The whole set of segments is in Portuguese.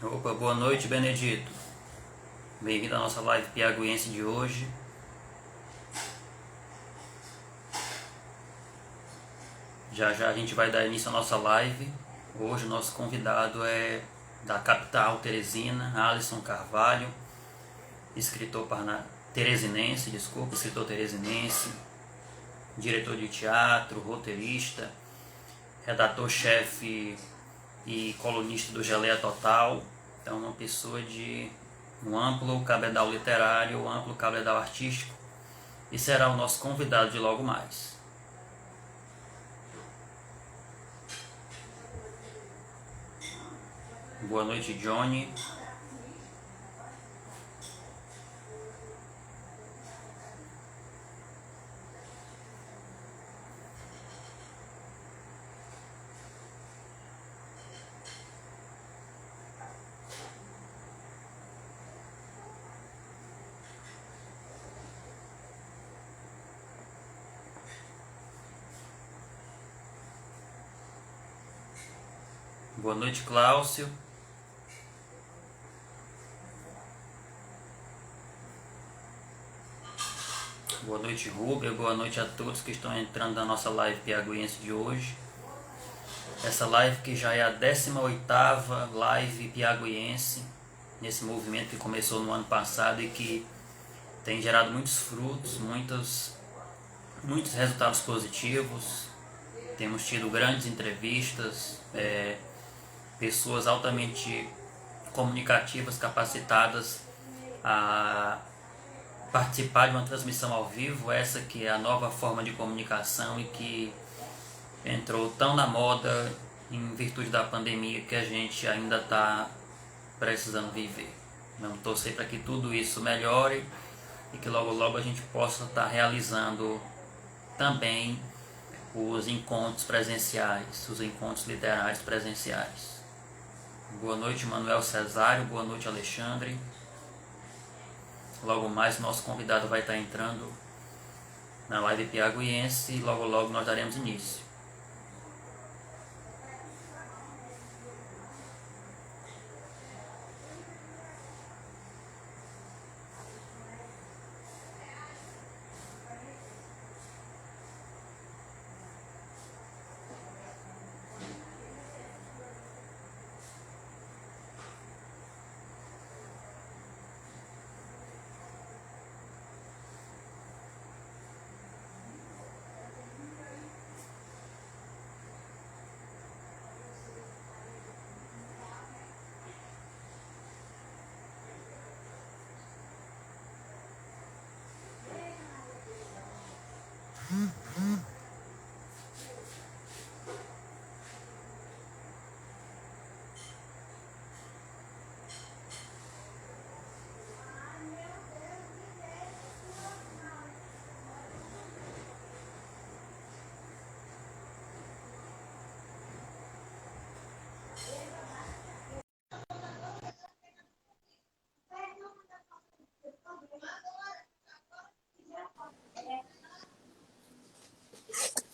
Opa, boa noite, Benedito. Bem-vindo à nossa live piaguiense de hoje. Já já a gente vai dar início à nossa live. Hoje o nosso convidado é da capital teresina, Alisson Carvalho, escritor teresinense, diretor de teatro, roteirista, redator-chefe e colunista do Geleia Total. Então, uma pessoa de um amplo cabedal literário, um amplo cabedal artístico, e será o nosso convidado de logo mais. Boa noite, Johnny. Boa noite, Cláudio. Boa noite, Rúbia. Boa noite a todos que estão entrando na nossa live piaguiense de hoje. Essa live que já é a 18ª live piaguiense, nesse movimento que começou no ano passado e que tem gerado muitos frutos, muitos resultados positivos. Temos tido grandes entrevistas, pessoas altamente comunicativas, capacitadas a participar de uma transmissão ao vivo, essa que é a nova forma de comunicação e que entrou tão na moda em virtude da pandemia que a gente ainda está precisando viver. Vamos torcer para que tudo isso melhore e que logo logo a gente possa estar realizando também os encontros presenciais, os encontros literários presenciais. Boa noite, Manuel Cesário. Boa noite, Alexandre. Logo mais nosso convidado vai estar entrando na live piaguiense e logo logo nós daremos início.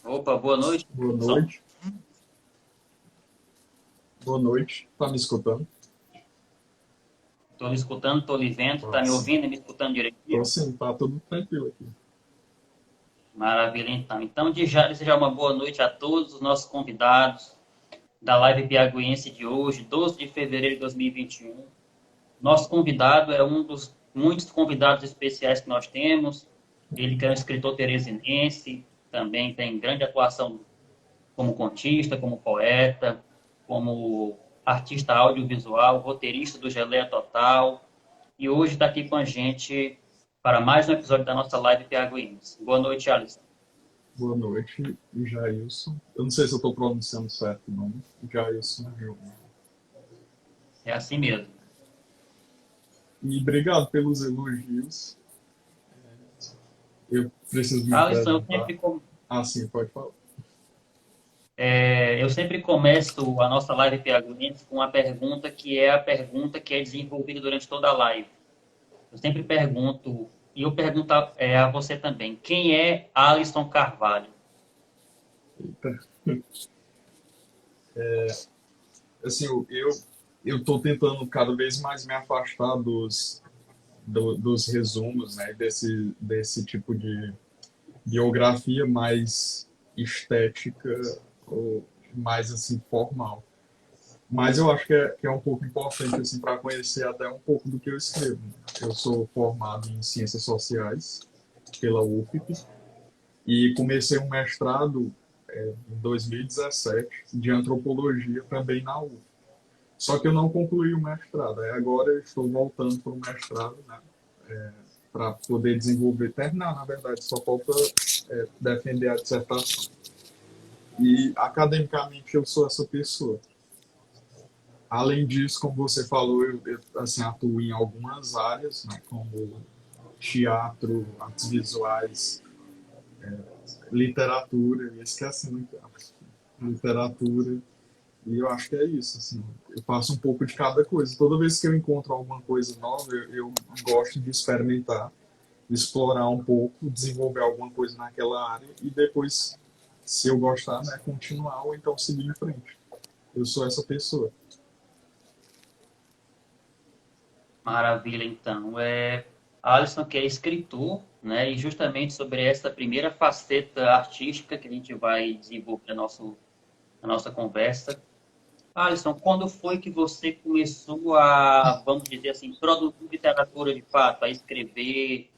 Opa, boa noite. Boa noite. Boa noite. Tá me escutando? Estou lhe escutando, estou lhe vendo, está me Nossa. ouvindo e me escutando Tô direitinho? sim, tá tudo tranquilo aqui. Maravilha, então. Então, de já desejar uma boa noite a todos os nossos convidados da live piaguiense de hoje, 12 de fevereiro de 2021. Nosso convidado é um dos muitos convidados especiais que nós temos. Ele que é um escritor teresinense, também tem grande atuação como contista, como poeta, como artista audiovisual, roteirista do Geleia Total. E hoje está aqui com a gente para mais um episódio da nossa live Piaguinhos. Boa noite, Alisson. Boa noite, Jailson. Eu não sei se eu tô pronunciando certo o nome. Jailson Júnior. É assim mesmo. E obrigado pelos elogios. Eu preciso me Alisson, apresentar. Ah, sim, pode falar. eu sempre começo a nossa live Piaguinhos com uma pergunta que é a pergunta que é desenvolvida durante toda a live. Eu sempre pergunto, e eu pergunto a você também, quem é Alisson Carvalho? Eita. Assim, eu eu estou tentando cada vez mais me afastar dos resumos, né, desse tipo de biografia mais estética ou mais assim formal. Mas eu acho que é um pouco importante assim para conhecer até um pouco do que eu escrevo. Eu sou formado em Ciências Sociais pela UFP e comecei um mestrado em 2017 de Antropologia também na UFP. Só que eu não concluí o mestrado. Aí agora eu estou voltando para o mestrado, né, para poder desenvolver, terminar, na verdade, só falta defender a dissertação. E academicamente eu sou essa pessoa. Além disso, como você falou, eu assim, atuo em algumas áreas, né, como teatro, artes visuais, literatura, eu esqueci muito, literatura, e eu acho que é isso, assim, eu faço um pouco de cada coisa. Toda vez que eu encontro alguma coisa nova, eu gosto de experimentar, explorar um pouco, desenvolver alguma coisa naquela área e depois, se eu gostar, né, continuar ou então seguir em frente. Eu sou essa pessoa. Maravilha, então. Alisson, que é escritor, né? E justamente sobre essa primeira faceta artística que a gente vai desenvolver na nossa conversa. Alisson, quando foi que você começou a, vamos dizer assim, produzir literatura de fato, a escrever?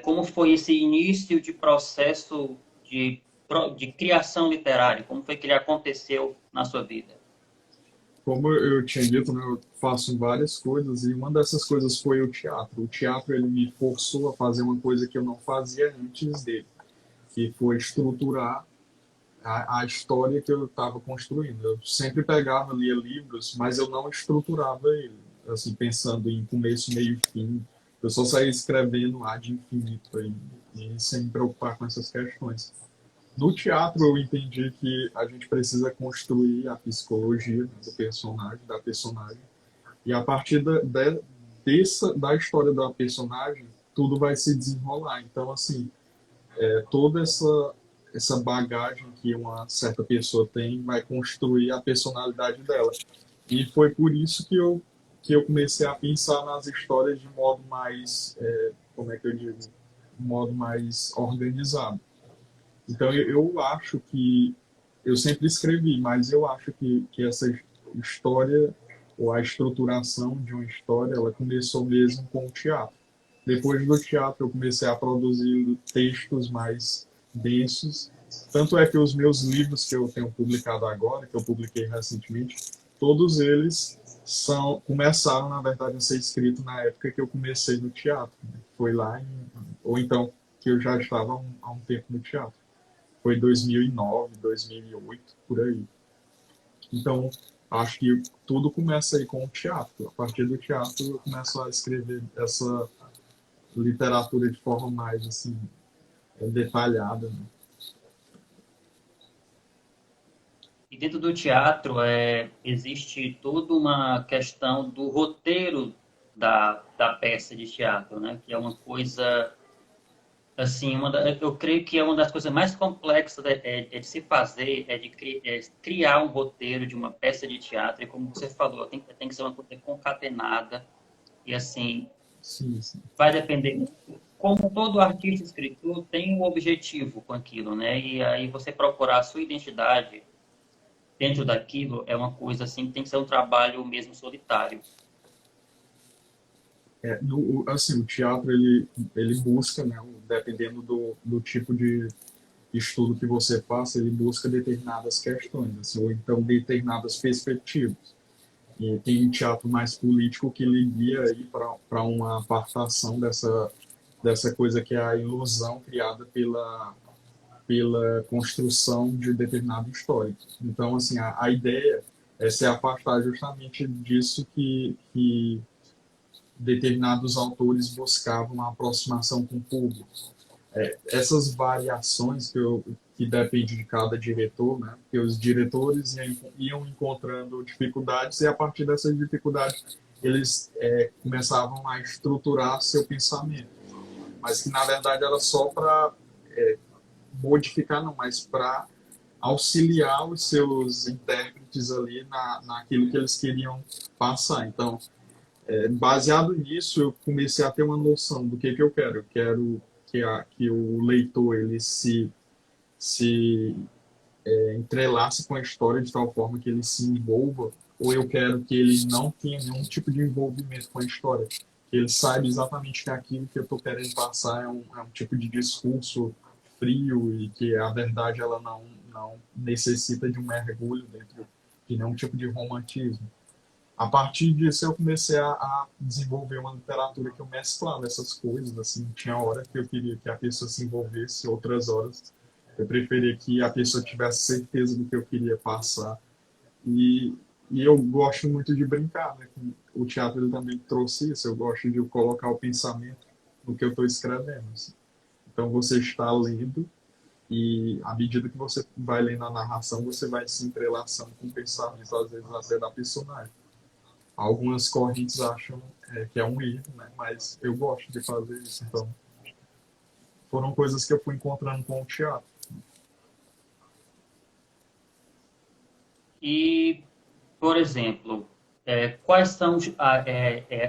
Como foi esse início de processo de criação literária? Como foi que ele aconteceu na sua vida? Como eu tinha dito, né, eu faço várias coisas e uma dessas coisas foi o teatro. O teatro ele me forçou a fazer uma coisa que eu não fazia antes dele, que foi estruturar a história que eu estava construindo. Eu sempre pegava, lia livros, mas eu não estruturava ele, assim, pensando em começo, meio e fim. Eu só saía escrevendo ad infinito aí, e sem me preocupar com essas questões. No teatro, eu entendi que a gente precisa construir a psicologia, né, do personagem, da personagem. E a partir da história da personagem, tudo vai se desenrolar. Então, assim, toda essa bagagem que uma certa pessoa tem vai construir a personalidade dela. E foi por isso que eu comecei a pensar nas histórias de modo mais, como é que eu digo, de modo mais organizado. Então, eu acho que eu sempre escrevi, mas eu acho que essa história ou a estruturação de uma história, ela começou mesmo com o teatro. Depois do teatro, eu comecei a produzir textos mais densos. Tanto é que os meus livros que eu tenho publicado agora, que eu publiquei recentemente, todos eles começaram, na verdade, a ser escritos na época que eu comecei no teatro, né? Foi lá, ou então que eu já estava há um tempo no teatro. Foi 2009, 2008, por aí. Então, acho que tudo começa aí com o teatro. A partir do teatro, eu começo a escrever essa literatura de forma mais assim detalhada, né? E dentro do teatro existe toda uma questão do roteiro da peça de teatro, né? Que é uma coisa, assim, eu creio que é uma das coisas mais complexas de se fazer, criar um roteiro de uma peça de teatro. E como você falou, tem que ser uma coisa concatenada. E, assim, Sim, sim. vai depender. Como todo artista escritor tem um objetivo com aquilo, né? E aí você procurar a sua identidade dentro daquilo é uma coisa assim que tem que ser um trabalho mesmo solitário. Assim, o teatro ele busca, né, dependendo do tipo de estudo que você faça, ele busca determinadas questões, assim, ou então determinadas perspectivas. E tem um teatro mais político que ele guia aí para uma apartação dessa coisa que é a ilusão criada pela construção de determinado histórico. Então, assim, a ideia é se afastar justamente disso que determinados autores buscavam uma aproximação com o público. Essas variações que depende de cada diretor, né? Porque os diretores iam encontrando dificuldades e a partir dessas dificuldades eles começavam a estruturar seu pensamento, mas que na verdade era só para modificar, não, mas para auxiliar os seus intérpretes ali naquilo que eles queriam passar. Então, baseado nisso, eu comecei a ter uma noção do que eu quero. Eu quero que o leitor ele se entrelace com a história de tal forma que ele se envolva, ou eu quero que ele não tenha nenhum tipo de envolvimento com a história. Que ele saiba exatamente que aquilo que eu estou querendo passar é um tipo de discurso frio e que a verdade ela não necessita de um mergulho dentro de nenhum tipo de romantismo. A partir disso eu comecei a desenvolver uma literatura que eu mesclava essas coisas, assim, tinha hora que eu queria que a pessoa se envolvesse, outras horas eu preferia que a pessoa tivesse certeza do que eu queria passar. E, e eu gosto muito de brincar, né? O teatro ele também trouxe isso, eu gosto de colocar o pensamento no que eu estou escrevendo. Assim. Então você está lendo e à medida que você vai lendo a narração, você vai se entrelaçando com o pensamento, às vezes até da personagem. Algumas correntes acham que é um erro, né? Mas eu gosto de fazer isso. Então, foram coisas que eu fui encontrando com o teatro. E, por exemplo, quais são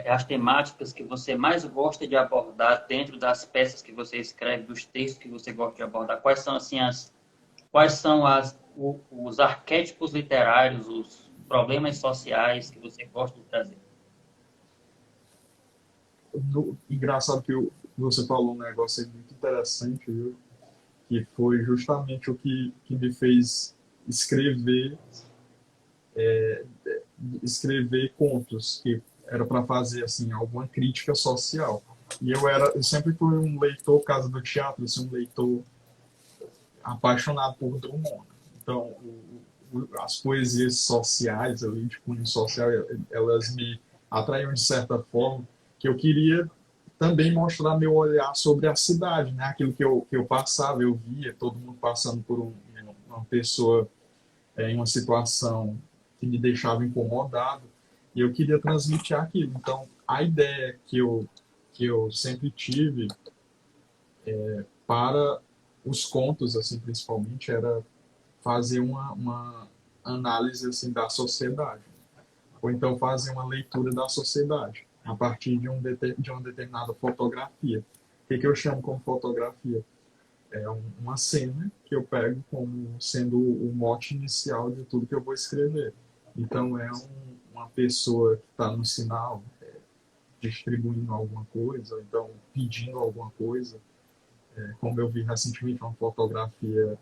as temáticas que você mais gosta de abordar dentro das peças que você escreve, dos textos que você gosta de abordar? Quais são assim quais são os arquétipos literários, os problemas sociais que você gosta de trazer? Engraçado que você falou um negócio aí muito interessante, viu? Que foi justamente o que me fez escrever escrever contos, que era para fazer assim alguma crítica social. E eu sempre fui um leitor, casa do teatro, assim, um leitor apaixonado por Drummond. Então, as poesias sociais, ali, de cunho social, elas me atraíam de certa forma, que eu queria também mostrar meu olhar sobre a cidade, né? Aquilo que eu passava, eu via todo mundo passando por uma pessoa em uma situação que me deixava incomodado, e eu queria transmitir aquilo. Então, a ideia que eu sempre tive para os contos, assim, principalmente, era fazer uma análise assim da sociedade, ou então fazer uma leitura da sociedade a partir de uma determinada fotografia. O que eu chamo como fotografia? É uma cena que eu pego como sendo o mote inicial de tudo que eu vou escrever. Então uma pessoa que está no sinal distribuindo alguma coisa, ou então pedindo alguma coisa, como eu vi recentemente uma fotografia.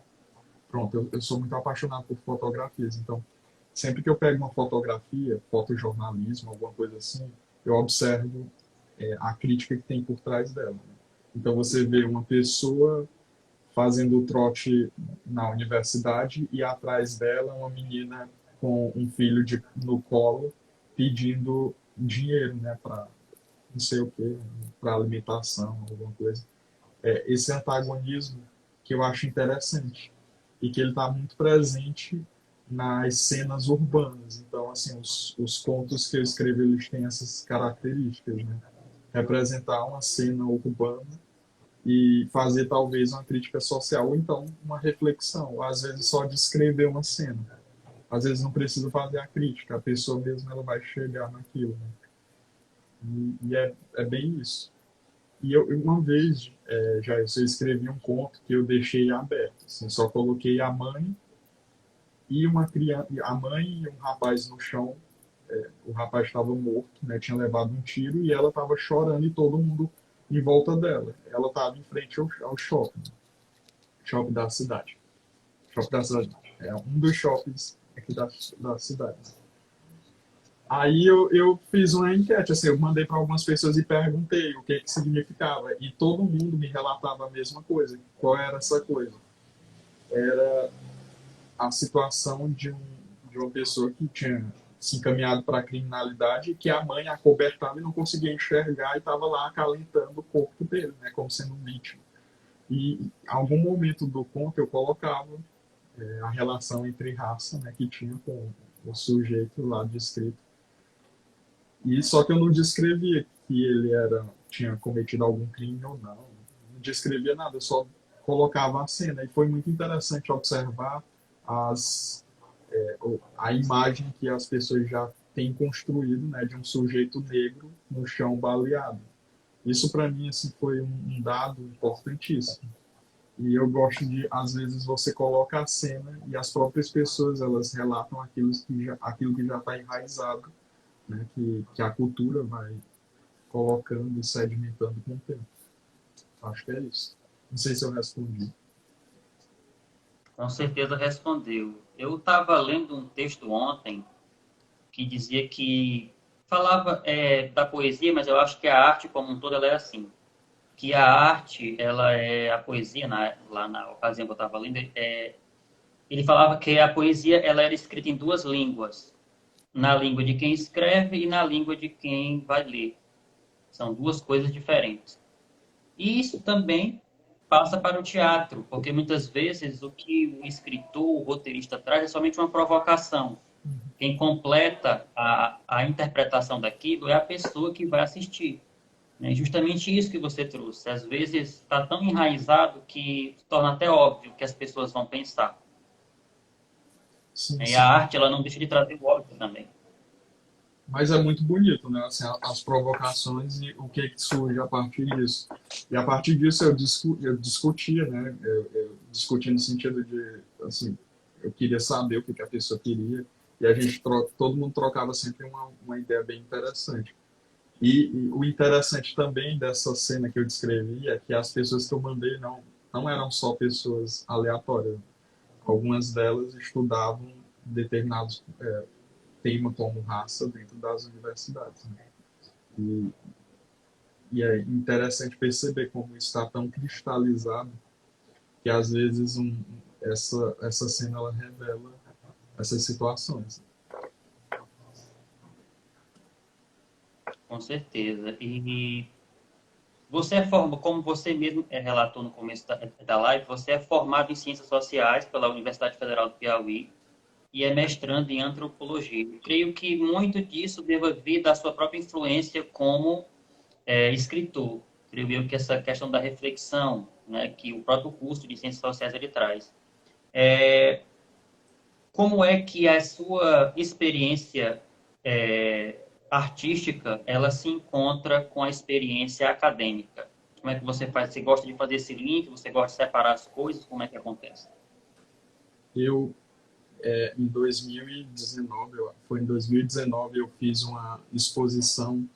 Pronto, eu sou muito apaixonado por fotografias, então sempre que eu pego uma fotografia, fotojornalismo, alguma coisa assim, eu observo a crítica que tem por trás dela. Né? Então você vê uma pessoa fazendo o trote na universidade e atrás dela uma menina com um filho no colo pedindo dinheiro, né, para não sei o que, para alimentação, alguma coisa. Esse antagonismo que eu acho interessante e que ele está muito presente nas cenas urbanas. Então, assim, os contos que eu escrevi, eles têm essas características, né? Representar uma cena urbana e fazer talvez uma crítica social ou então uma reflexão. Às vezes só descrever uma cena. Às vezes não precisa fazer a crítica, a pessoa mesmo ela vai chegar naquilo. Né? É bem isso. E eu uma vez já eu escrevi um conto que eu deixei aberto, assim, só coloquei a mãe e uma criança, a mãe e um rapaz no chão. O rapaz estava morto, né, tinha levado um tiro e ela estava chorando e todo mundo em volta dela. Ela estava em frente ao shopping, shopping da cidade. Shopping da cidade. É um dos shoppings aqui da cidade. Aí eu fiz uma enquete, assim, eu mandei para algumas pessoas e perguntei o que significava. E todo mundo me relatava a mesma coisa. Qual era essa coisa? Era a situação de uma pessoa que tinha se encaminhado para a criminalidade e que a mãe acobertava e não conseguia enxergar e estava lá acalentando o corpo dele, né, como sendo um vítima. E em algum momento do conto eu colocava a relação entre raça, né, que tinha com o sujeito lá descrito. E só que eu não descrevia que ele tinha cometido algum crime ou não. Não descrevia nada, eu só colocava a cena. E foi muito interessante observar a imagem que as pessoas já têm construído, né, de um sujeito negro no chão baleado. Isso para mim assim foi um dado importantíssimo. E eu gosto de, às vezes, você coloca a cena e as próprias pessoas elas relatam aquilo que já está enraizado, né, que a cultura vai colocando e sedimentando com o tempo. Acho que é isso. Não sei se eu respondi. Com certeza respondeu. Eu estava lendo um texto ontem que dizia que falava da poesia, mas eu acho que a arte como um todo ela é assim, que a arte, ela é a poesia, lá na ocasião que eu estava lendo, ele falava que a poesia ela era escrita em duas línguas, na língua de quem escreve e na língua de quem vai ler. São duas coisas diferentes. E isso também passa para o teatro, porque muitas vezes o que o escritor, o roteirista traz é somente uma provocação. Quem completa a interpretação daquilo é a pessoa que vai assistir. É justamente isso que você trouxe. Às vezes está tão enraizado que se torna até óbvio que as pessoas vão pensar. Sim, E a sim. arte, ela não deixa de trazer o óbvio também. Mas é muito bonito, né? Assim, as provocações e o que surge a partir disso. E a partir disso eu discutia, né? Eu discutia no sentido de, assim, eu queria saber o que a pessoa queria e a gente todo mundo trocava sempre uma ideia bem interessante. E o interessante também dessa cena que eu descrevi é que as pessoas que eu mandei não eram só pessoas aleatórias. Algumas delas estudavam determinados tema como raça dentro das universidades. Né? E, e é interessante perceber como está tão cristalizado que às vezes essa cena ela revela essas situações. Com certeza. E você é formado, como você mesmo relatou no começo da live, você é formado em Ciências Sociais pela Universidade Federal do Piauí e é mestrando em Antropologia. Eu creio que muito disso deva vir da sua própria influência como escritor. Creio eu que essa questão da reflexão, né, que o próprio curso de Ciências Sociais ele traz. Como é que a sua experiência artística ela se encontra com a experiência acadêmica? Como é que você faz? Você gosta de fazer esse link? Você gosta de separar as coisas? Como é que acontece? Eu, em 2019, foi em 2019, eu fiz uma exposição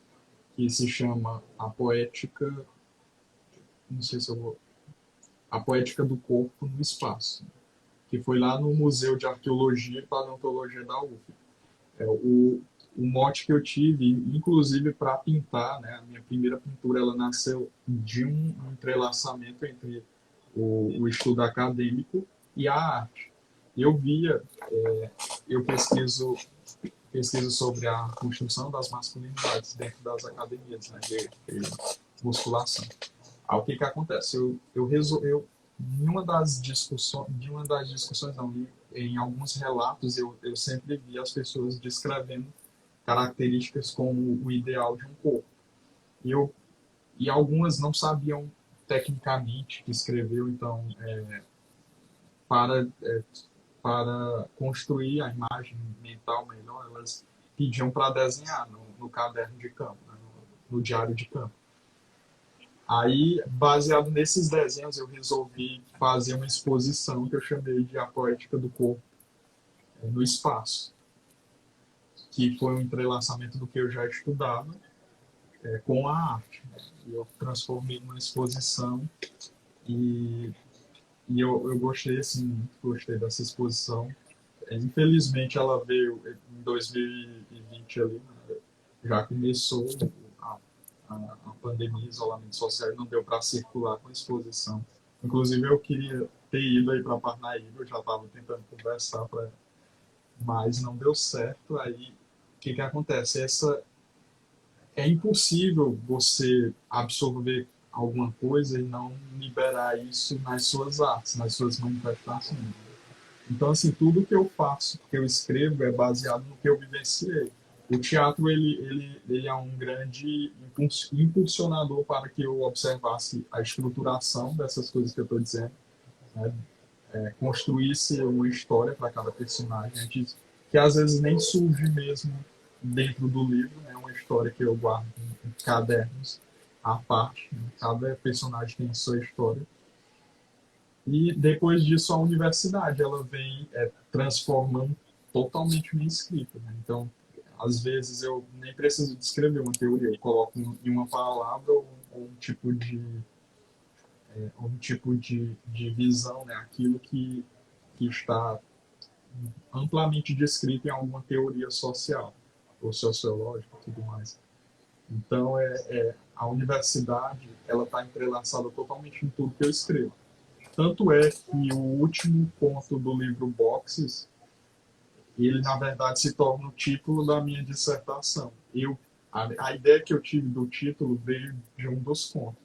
que se chama A Poética, não sei se eu vou, A Poética do Corpo no Espaço, que foi lá no Museu de Arqueologia e Paleontologia da UF. O mote que eu tive, inclusive para pintar, né, a minha primeira pintura, ela nasceu de um entrelaçamento entre o estudo acadêmico e a arte. Eu via, eu pesquiso sobre a construção das masculinidades dentro das academias, né, de musculação. Aí o que que acontece? Em uma das discussões não, em alguns relatos eu sempre vi as pessoas descrevendo características como o ideal de um corpo. E, eu, e algumas não sabiam tecnicamente que escreveu, então, para, é, para construir a imagem mental melhor, elas pediam para desenhar no caderno de campo, né, no diário de campo. Aí, baseado nesses desenhos, eu resolvi fazer uma exposição que eu chamei de A Poética do Corpo no Espaço, que foi um entrelaçamento do que eu já estudava com a arte. E eu transformei numa exposição e, eu gostei, assim, gostei dessa exposição. Infelizmente, ela veio em 2020 ali, né? Já começou a, a pandemia, isolamento social, e não deu para circular com a exposição. Inclusive, eu queria ter ido aí para Parnaíba, eu já estava tentando conversar, mas não deu certo. Aí, o que acontece? É impossível você absorver alguma coisa e não liberar isso nas suas artes, nas suas manifestações. Então, assim, tudo que eu faço, que eu escrevo, é baseado no que eu vivenciei. O teatro, ele é um grande impulsionador para que eu observasse a estruturação dessas coisas que eu estou dizendo, né? construísse uma história para cada personagem, que às vezes nem surge mesmo dentro do livro, é uma história que eu guardo em cadernos à parte, né? Cada personagem tem sua história. E depois disso a universidade ela vem transformando totalmente minha escrita, né? Então, às vezes eu nem preciso descrever uma teoria, eu coloco em uma palavra ou um tipo de visão, né? Aquilo que está amplamente descrito em alguma teoria social ou sociológica e tudo mais. Então, a universidade ela está entrelaçada totalmente em tudo que eu escrevo. Tanto é que o último ponto do livro Boxes, ele na verdade se torna o título da minha dissertação. A ideia que eu tive do título veio de um dos contos,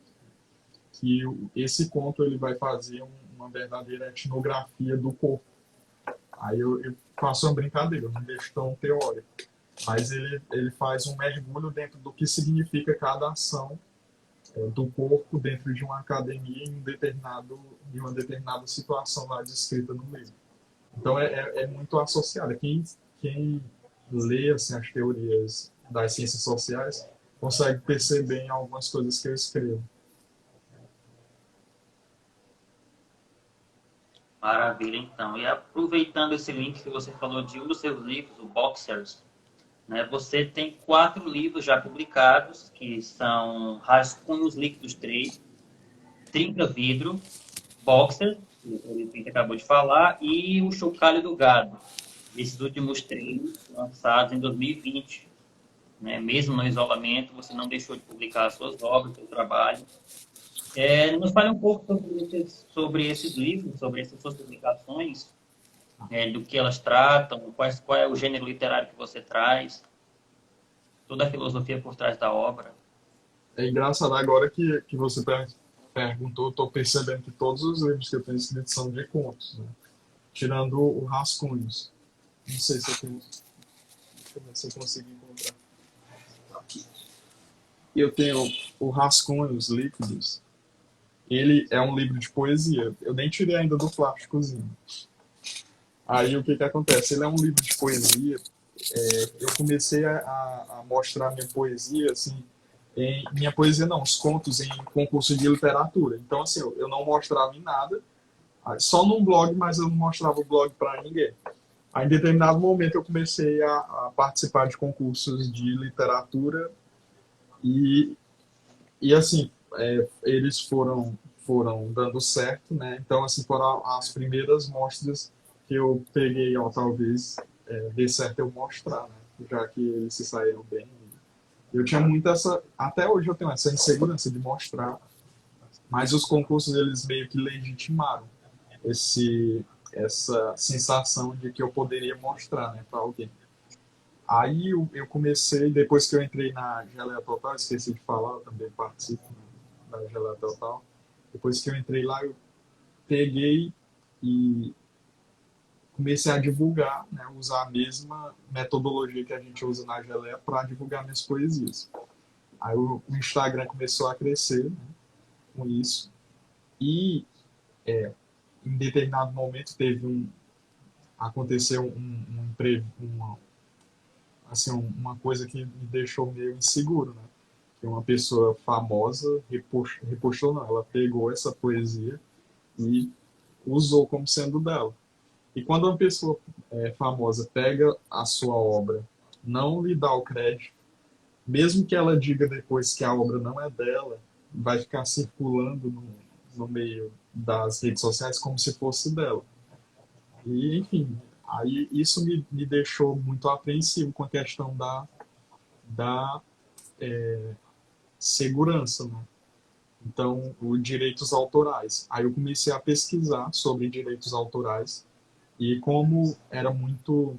que esse conto ele vai fazer uma verdadeira etnografia do corpo. Aí eu faço uma brincadeira, eu não deixo tão teórico, mas ele faz um mergulho dentro do que significa cada ação do corpo dentro de uma academia em uma determinada situação lá descrita no livro. Então é muito associado. Quem lê assim, as teorias das ciências sociais consegue perceber em algumas coisas que eu escrevo. Maravilha, então. E aproveitando esse link que você falou de um dos seus livros, o Boxers, né, você tem 4 livros já publicados, que são Rascunhos Líquidos 3, Trinca Vidro, Boxer, que a gente acabou de falar, e O Chocalho do Gado. Esses últimos 3 lançados em 2020. Né? Mesmo no isolamento, você não deixou de publicar as suas obras, seu trabalho. Nos fale um pouco sobre esses livros, sobre essas suas publicações, do que elas tratam, qual é o gênero literário que você traz, toda a filosofia por trás da obra. É engraçado agora que você perguntou, estou percebendo que todos os livros que eu tenho escrito são de contos, né? Tirando o Rascunhos. Não sei se eu tenho. Deixa eu ver se eu consigo encontrar. Aqui. Eu tenho o Rascunhos Líquidos. Ele é um livro de poesia. Eu nem tirei ainda do plásticozinho. Aí o que acontece? Ele é um livro de poesia. Eu comecei a mostrar minha poesia, assim, minha poesia não, os contos em concurso de literatura. Então, assim, eu não mostrava em nada, só num blog, mas eu não mostrava o blog para ninguém. Aí, em determinado momento, eu comecei a participar de concursos de literatura e, e assim, eles foram dando certo, né? Então, assim, foram as primeiras mostras que eu peguei, ó, talvez dê certo eu mostrar, né? Já que eles se saíram bem. Eu tinha muito até hoje eu tenho essa insegurança de mostrar, mas os concursos eles meio que legitimaram essa sensação de que eu poderia mostrar, né, para alguém. Aí eu comecei, depois que eu entrei na Geleia Total, esqueci de falar, eu também participo, né, da Geleia Total. Depois que eu entrei lá, eu peguei e comecei a divulgar, né, usar a mesma metodologia que a gente usa na Geleia para divulgar minhas poesias. Aí o Instagram começou a crescer, né, com isso. E em determinado momento aconteceu assim, uma coisa que me deixou meio inseguro, né? Que uma pessoa famosa repostou não, ela pegou essa poesia e usou como sendo dela. E quando uma pessoa famosa pega a sua obra, não lhe dá o crédito, mesmo que ela diga depois que a obra não é dela, vai ficar circulando no meio das redes sociais como se fosse dela. E, enfim, aí isso me deixou muito apreensivo com a questão da segurança, né? Então, os direitos autorais. Aí eu comecei a pesquisar sobre direitos autorais e como era muito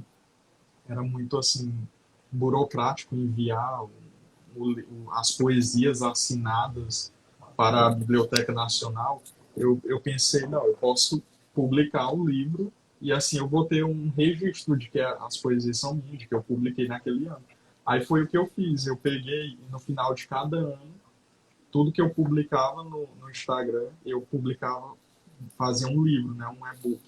assim burocrático enviar as poesias assinadas para a Biblioteca Nacional, eu pensei, não, eu posso publicar o livro e assim eu vou ter um registro de que as poesias são minhas, de que eu publiquei naquele ano. Aí foi o que eu fiz, eu peguei no final de cada ano, tudo que eu publicava no Instagram, eu publicava fazer um livro, né, um e-book.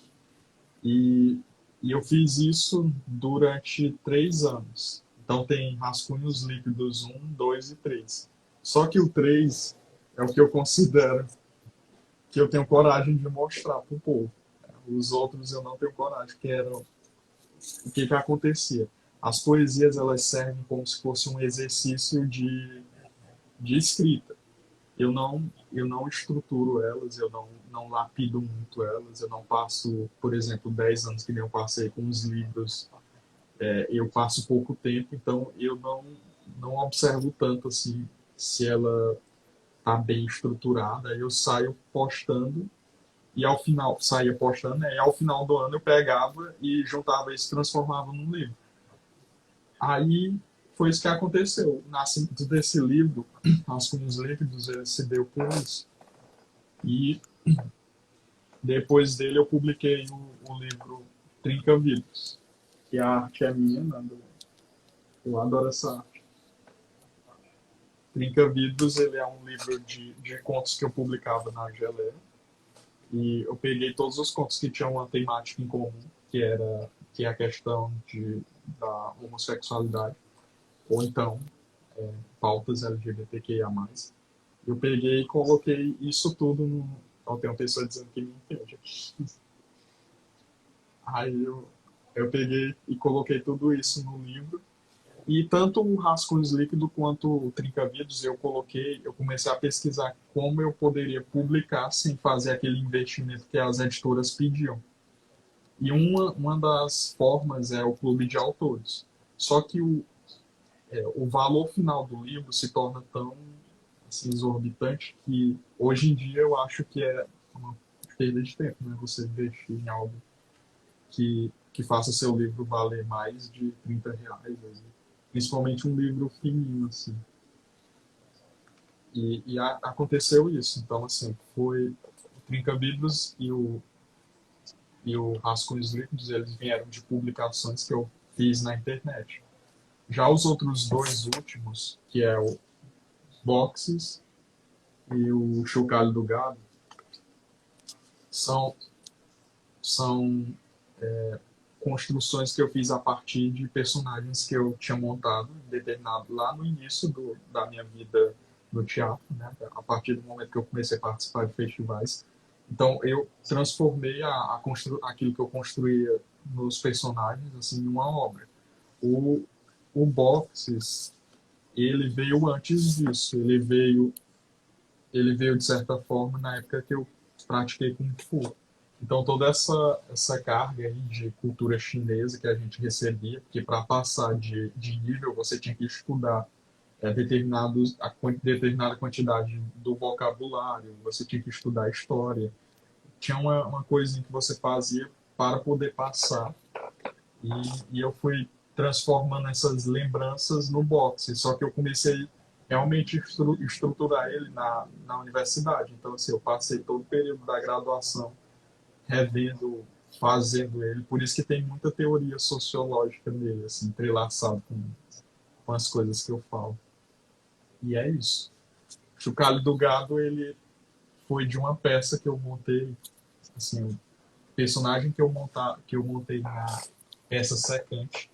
E, e eu fiz isso durante 3 anos. Então tem rascunhos líquidos um, 2 e 3. Só que o 3 é o que eu considero que eu tenho coragem de mostrar para o povo. Os outros eu não tenho coragem, que eram o que que acontecia. As poesias elas servem como se fosse um exercício de escrita. Eu não estruturo elas, eu não lapido muito elas, eu não passo, por exemplo, 10 anos que nem eu passei com os livros, eu passo pouco tempo, então eu não observo tanto assim se ela está bem estruturada, eu saio postando e ao final, saía postando, né, e ao final do ano eu pegava e juntava isso e transformava num livro. Aí foi isso que aconteceu. O nascimento desse livro, Rascunhos Líquidos, ele se deu por isso. E depois dele eu publiquei o livro Trinca Vidros, que a arte é minha, né? Eu adoro essa arte. Trinca Vidros, ele é um livro de contos que eu publicava na Geleia. E eu peguei todos os contos que tinham uma temática em comum, que é a questão da homossexualidade, ou então pautas LGBTQIA+. Eu peguei e coloquei isso tudo no... Então, tem uma pessoa dizendo que me entende. Aí eu peguei e coloquei tudo isso no livro. E tanto o Rascunhos Líquido quanto o Trinca-Vidas eu comecei a pesquisar como eu poderia publicar sem fazer aquele investimento que as editoras pediam. E uma das formas é o clube de autores. Só que o valor final do livro se torna tão assim, exorbitante que hoje em dia eu acho que é uma perda de tempo, né? Você investir em algo que faça seu livro valer mais de R$ 30, assim. Principalmente um livro fininho, assim. Aconteceu isso. Então, assim, foi o Trinca-Bíblios e o Rascunhos Líquidos, eles vieram de publicações que eu fiz na internet. Já os outros dois últimos, que é o Boxes e o Chocalho do Gado, são, são construções que eu fiz a partir de personagens que eu tinha montado, determinado lá no início da minha vida no teatro, né? A partir do momento que eu comecei a participar de festivais. Então, eu transformei aquilo que eu construía nos personagens assim, em uma obra. O Boxes, ele veio antes disso. Ele veio de certa forma na época que eu pratiquei Kung Fu. Então toda essa carga aí de cultura chinesa que a gente recebia, porque para passar de nível você tinha que estudar determinada quantidade do vocabulário, você tinha que estudar história. Tinha uma coisinha que você fazia para poder passar. E eu fui transformando essas lembranças no boxe. Só que eu comecei realmente estruturar ele na universidade. Então, assim, eu passei todo o período da graduação revendo, fazendo ele. Por isso que tem muita teoria sociológica nele, assim, entrelaçado com as coisas que eu falo. E é isso. O Chocalho do Gado, ele foi de uma peça que eu montei, assim, o personagem que eu montei na peça secante.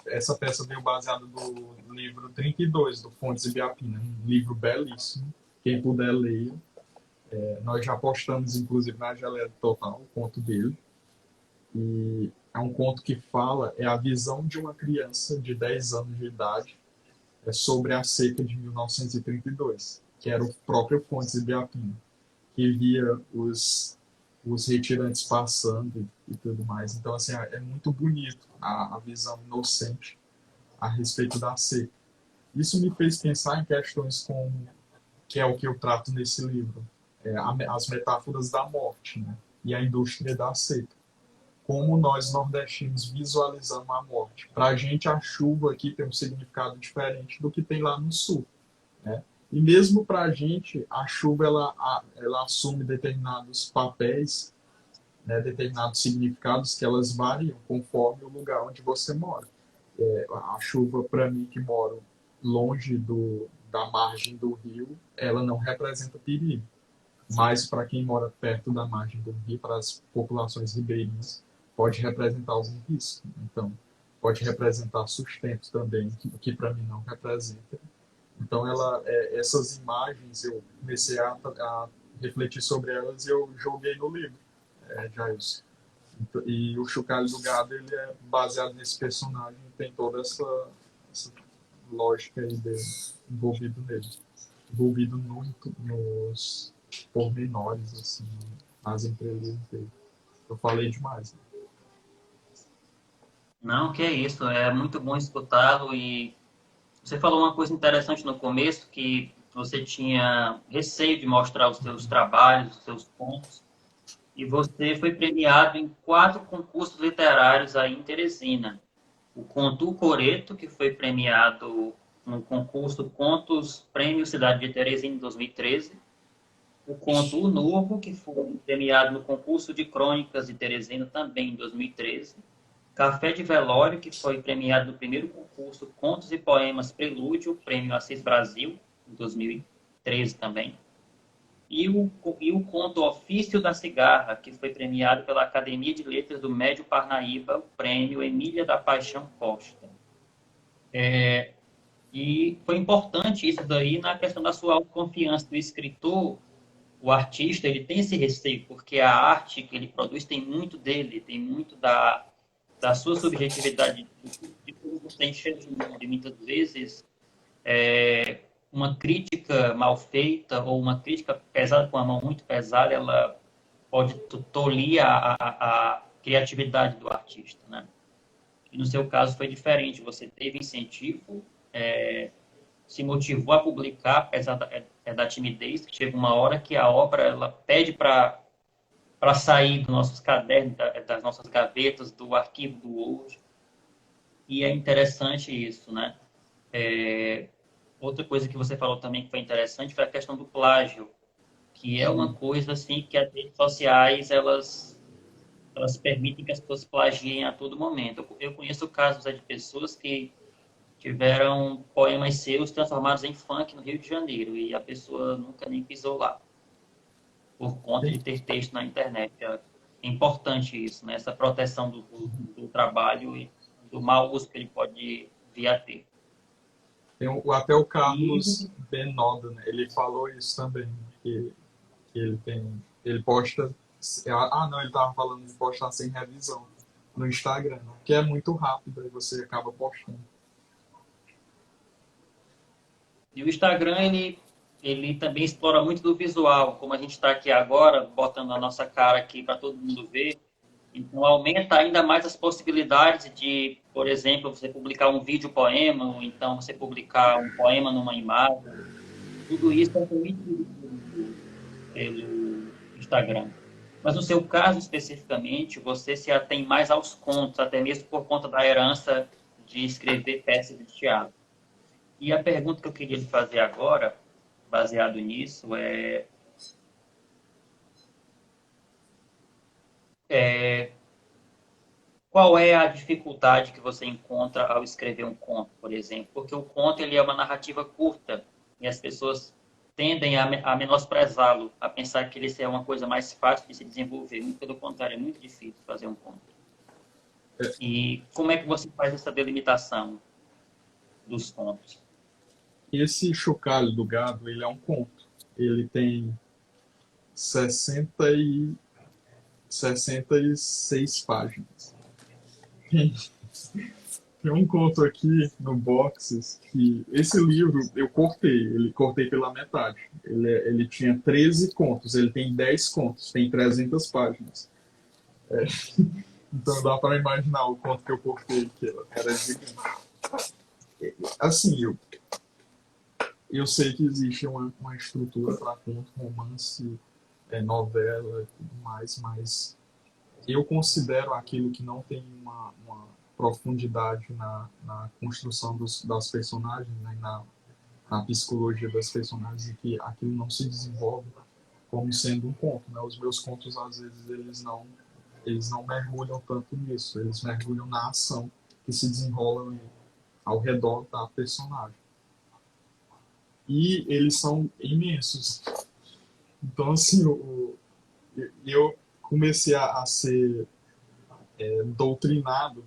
Essa peça veio baseada do livro 32, do Fontes e Biapina, um livro belíssimo. Quem puder ler. Nós já postamos, inclusive, na Geleia Total, o conto dele. E é um conto que é a visão de uma criança de 10 anos de idade sobre a seca de 1932, que era o próprio Fontes e Biapina, que via os retirantes passando e tudo mais. Então, assim, é muito bonito a visão inocente a respeito da seca. Isso me fez pensar em questões como, que é o que eu trato nesse livro, as metáforas da morte, né? E a indústria da seca. Como nós nordestinos visualizamos a morte. Para a gente, a chuva aqui tem um significado diferente do que tem lá no sul, né? E mesmo para a gente, a chuva ela assume determinados papéis, né, determinados significados que elas variam conforme o lugar onde você mora. A chuva, para mim, que moro longe da margem do rio, ela não representa perigo. mas para quem mora perto da margem do rio, para as populações ribeirinhas, pode representar algum risco. Então, pode representar sustento também, que para mim não representa. Então, essas imagens, eu comecei a refletir sobre elas e eu joguei no livro, Jailson. E o Chocalho do Gado, ele é baseado nesse personagem, tem toda essa lógica aí dele, envolvido nele. Envolvido muito nos pormenores, assim, nas entrelinhas dele. Eu falei demais, né? Não, que é isso, é muito bom escutá-lo e você falou uma coisa interessante no começo, que você tinha receio de mostrar os seus trabalhos, os seus contos, e você foi premiado em 4 concursos literários aí em Teresina. O Conto O Coreto, que foi premiado no concurso Contos Prêmio Cidade de Teresina em 2013. O Conto O Novo, que foi premiado no concurso de crônicas de Teresina também em 2013. Café de Velório, que foi premiado no primeiro concurso Contos e Poemas Prelúdio, Prêmio Assis Brasil, em 2013 também. E o conto Ofício da Cigarra, que foi premiado pela Academia de Letras do Médio Parnaíba, o Prêmio Emília da Paixão Costa. E foi importante isso daí na questão da sua autoconfiança do escritor. O artista, ele tem esse receio, porque a arte que ele produz tem muito dele, tem muito da sua subjetividade, de como você enxerga o mundo. E muitas vezes, uma crítica mal feita ou uma crítica pesada, com a mão muito pesada, ela pode tolir a criatividade do artista, né? E no seu caso foi diferente, você teve incentivo, se motivou a publicar, apesar da timidez, que chega uma hora que a obra ela pede para sair dos nossos cadernos, das nossas gavetas, do arquivo do Word. E é interessante isso, né? Outra coisa que você falou também que foi interessante foi a questão do plágio, que é uma coisa assim que as redes sociais elas permitem que as pessoas plagiem a todo momento. Eu conheço casos de pessoas que tiveram poemas seus transformados em funk no Rio de Janeiro e a pessoa nunca nem pisou lá, por conta de Tem, ter texto na internet. É importante isso, né? Essa proteção do trabalho e do mau uso que ele pode vir a ter. até o E Carlos Benoda, né? Ele falou isso também, né? Que ele posta, não, ele estava falando de postar sem revisão no Instagram, né? Que é muito rápido, aí você acaba postando. E o Instagram, ele também explora muito do visual, como a gente está aqui agora, botando a nossa cara aqui para todo mundo ver. Então, aumenta ainda mais as possibilidades de, por exemplo, você publicar um vídeo poema, ou então você publicar um poema numa imagem. Tudo isso é permitido pelo Instagram. Mas no seu caso especificamente, você se atém mais aos contos, até mesmo por conta da herança de escrever peças de teatro. E a pergunta que eu queria lhe fazer agora, baseado nisso, é qual é a dificuldade que você encontra ao escrever um conto, por exemplo? Porque o conto ele é uma narrativa curta e as pessoas tendem a menosprezá-lo, a pensar que ele é uma coisa mais fácil de se desenvolver. Muito pelo contrário, é muito difícil fazer um conto. E como é que você faz essa delimitação dos contos? Esse Chocalho do Gado, ele é um conto. Ele tem 60 e 66 páginas. Tem um conto aqui no Boxes que esse livro eu cortei pela metade. Ele tinha 13 contos, ele tem 10 contos, tem 300 páginas. É, então dá para imaginar o conto que eu cortei, que era gigante. Assim, eu sei que existe uma estrutura para conto, romance, novela e tudo mais, mas eu considero aquilo que não tem uma profundidade na construção das personagens, né, na psicologia das personagens, e que aquilo não se desenvolve como sendo um conto. Né? Os meus contos, às vezes, eles não mergulham tanto nisso, eles mergulham na ação que se desenrola ali, ao redor da personagem. E eles são imensos. Então, assim, eu comecei a ser doutrinado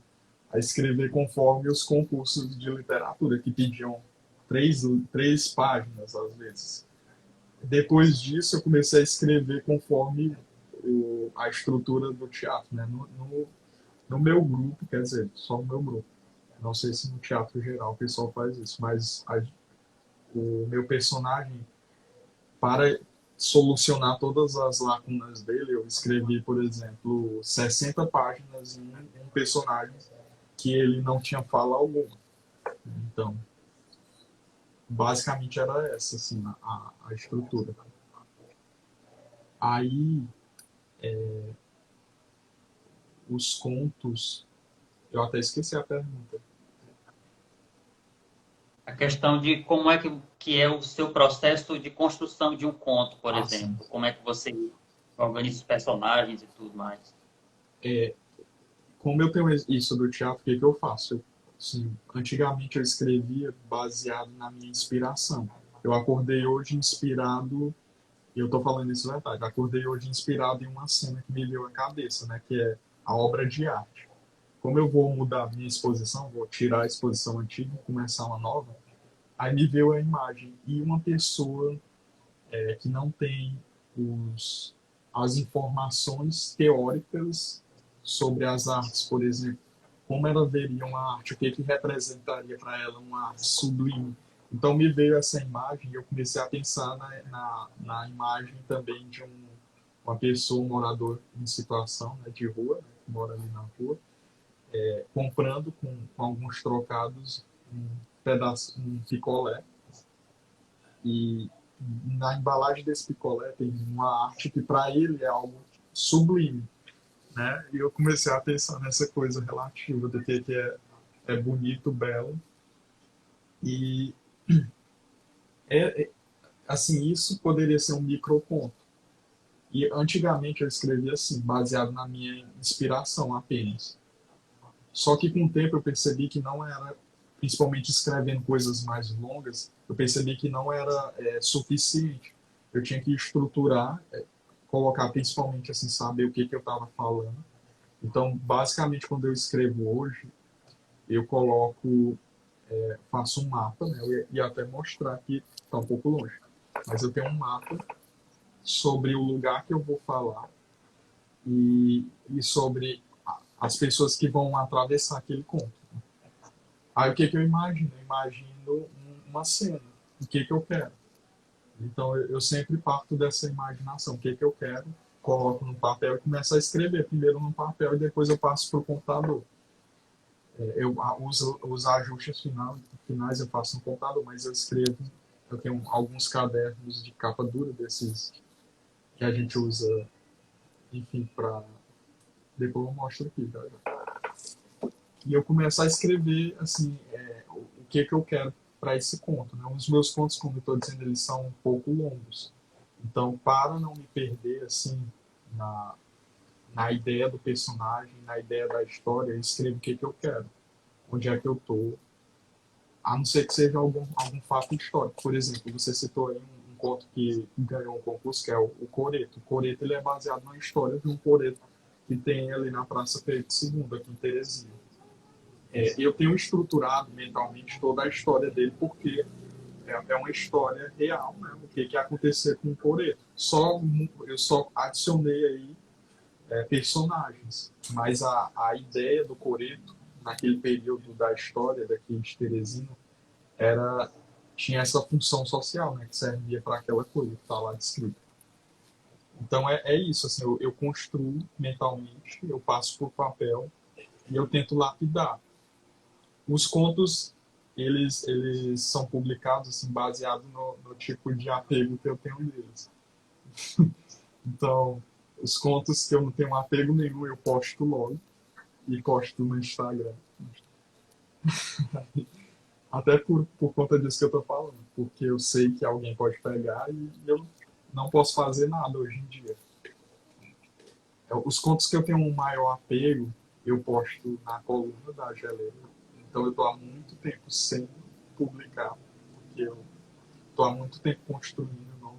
a escrever conforme os concursos de literatura, que pediam três, três páginas, às vezes. Depois disso, eu comecei a escrever conforme a estrutura do teatro, né? No meu grupo, quer dizer, só no meu grupo. Não sei se no teatro geral o pessoal faz isso, mas o meu personagem, para solucionar todas as lacunas dele, eu escrevi, por exemplo, 60 páginas em um personagem que ele não tinha fala alguma. Então, basicamente era essa, assim, a estrutura. Aí, os contos, eu até esqueci a pergunta. A questão de como é que é o seu processo de construção de um conto, por Ah, sim. exemplo. Como é que você organiza os personagens e tudo mais. É, como eu tenho isso do teatro, o que, que eu faço? Assim, antigamente eu escrevia baseado na minha inspiração. Eu acordei hoje inspirado, e eu estou falando isso verdade, acordei hoje inspirado em uma cena que me veio à cabeça, né, que é a obra de arte. Como eu vou mudar a minha exposição, vou tirar a exposição antiga e começar uma nova, aí me veio a imagem e uma pessoa que não tem os, as informações teóricas sobre as artes, por exemplo, como ela veria uma arte, o que, que representaria para ela uma arte sublime. Então me veio essa imagem e eu comecei a pensar na imagem também de uma pessoa, um morador em situação, né, de rua, né, que mora ali na rua, comprando com alguns trocados um pedaço, um picolé, e na embalagem desse picolé tem uma arte que para ele é algo sublime, né? E eu comecei a pensar nessa coisa relativa do que é bonito, belo e assim, isso poderia ser um microconto. E antigamente eu escrevia assim, baseado na minha inspiração apenas. Só que com o tempo eu percebi que não era, principalmente escrevendo coisas mais longas, eu percebi que não era suficiente. Eu tinha que estruturar, colocar principalmente assim, saber o que, que eu estava falando. Então, basicamente, quando eu escrevo hoje, eu coloco, faço um mapa, né? Eu ia até mostrar aqui, está um pouco longe, mas eu tenho um mapa sobre o lugar que eu vou falar e sobre as pessoas que vão atravessar aquele conto. Aí o que, que eu imagino? Eu imagino uma cena, o que, que eu quero. Então eu sempre parto dessa imaginação, o que, que eu quero, coloco no papel e começo a escrever, primeiro no papel e depois eu passo para o computador. Eu uso os ajustes finais eu faço no computador, mas eu escrevo, eu tenho alguns cadernos de capa dura desses que a gente usa, enfim, para depois eu mostro aqui, tá? E eu começo a escrever assim o que que eu quero para esse conto, né? Os meus contos, como eu estou dizendo, eles são um pouco longos. Então, para não me perder assim na, na ideia do personagem, na ideia da história, eu escrevo o que que eu quero, onde é que eu estou, a não ser que seja algum fato histórico. Por exemplo, você citou aí um conto que ganhou um concurso, que é o Coreto. O Coreto ele é baseado na história de um coreto que tem ali na Praça Pedro II, aqui em Teresina. Eu tenho estruturado mentalmente toda a história dele, porque é uma história real, né? O que aconteceu com o Coreto. Eu só adicionei aí personagens, mas a ideia do Coreto, naquele período da história daqui de Teresina, era tinha essa função social, né, que servia para aquela coisa que está lá descrito. Então é isso, assim, eu construo mentalmente, eu passo por papel e eu tento lapidar. Os contos eles são publicados assim baseado no tipo de apego que eu tenho neles. Então os contos que eu não tenho apego nenhum eu posto logo e posto no Instagram. Até por conta disso que eu tô falando, porque eu sei que alguém pode pegar e eu não posso fazer nada hoje em dia. Os contos que eu tenho um maior apego, eu posto na coluna da Geleira. Então eu tô há muito tempo sem publicar, porque eu tô há muito tempo construindo. Não,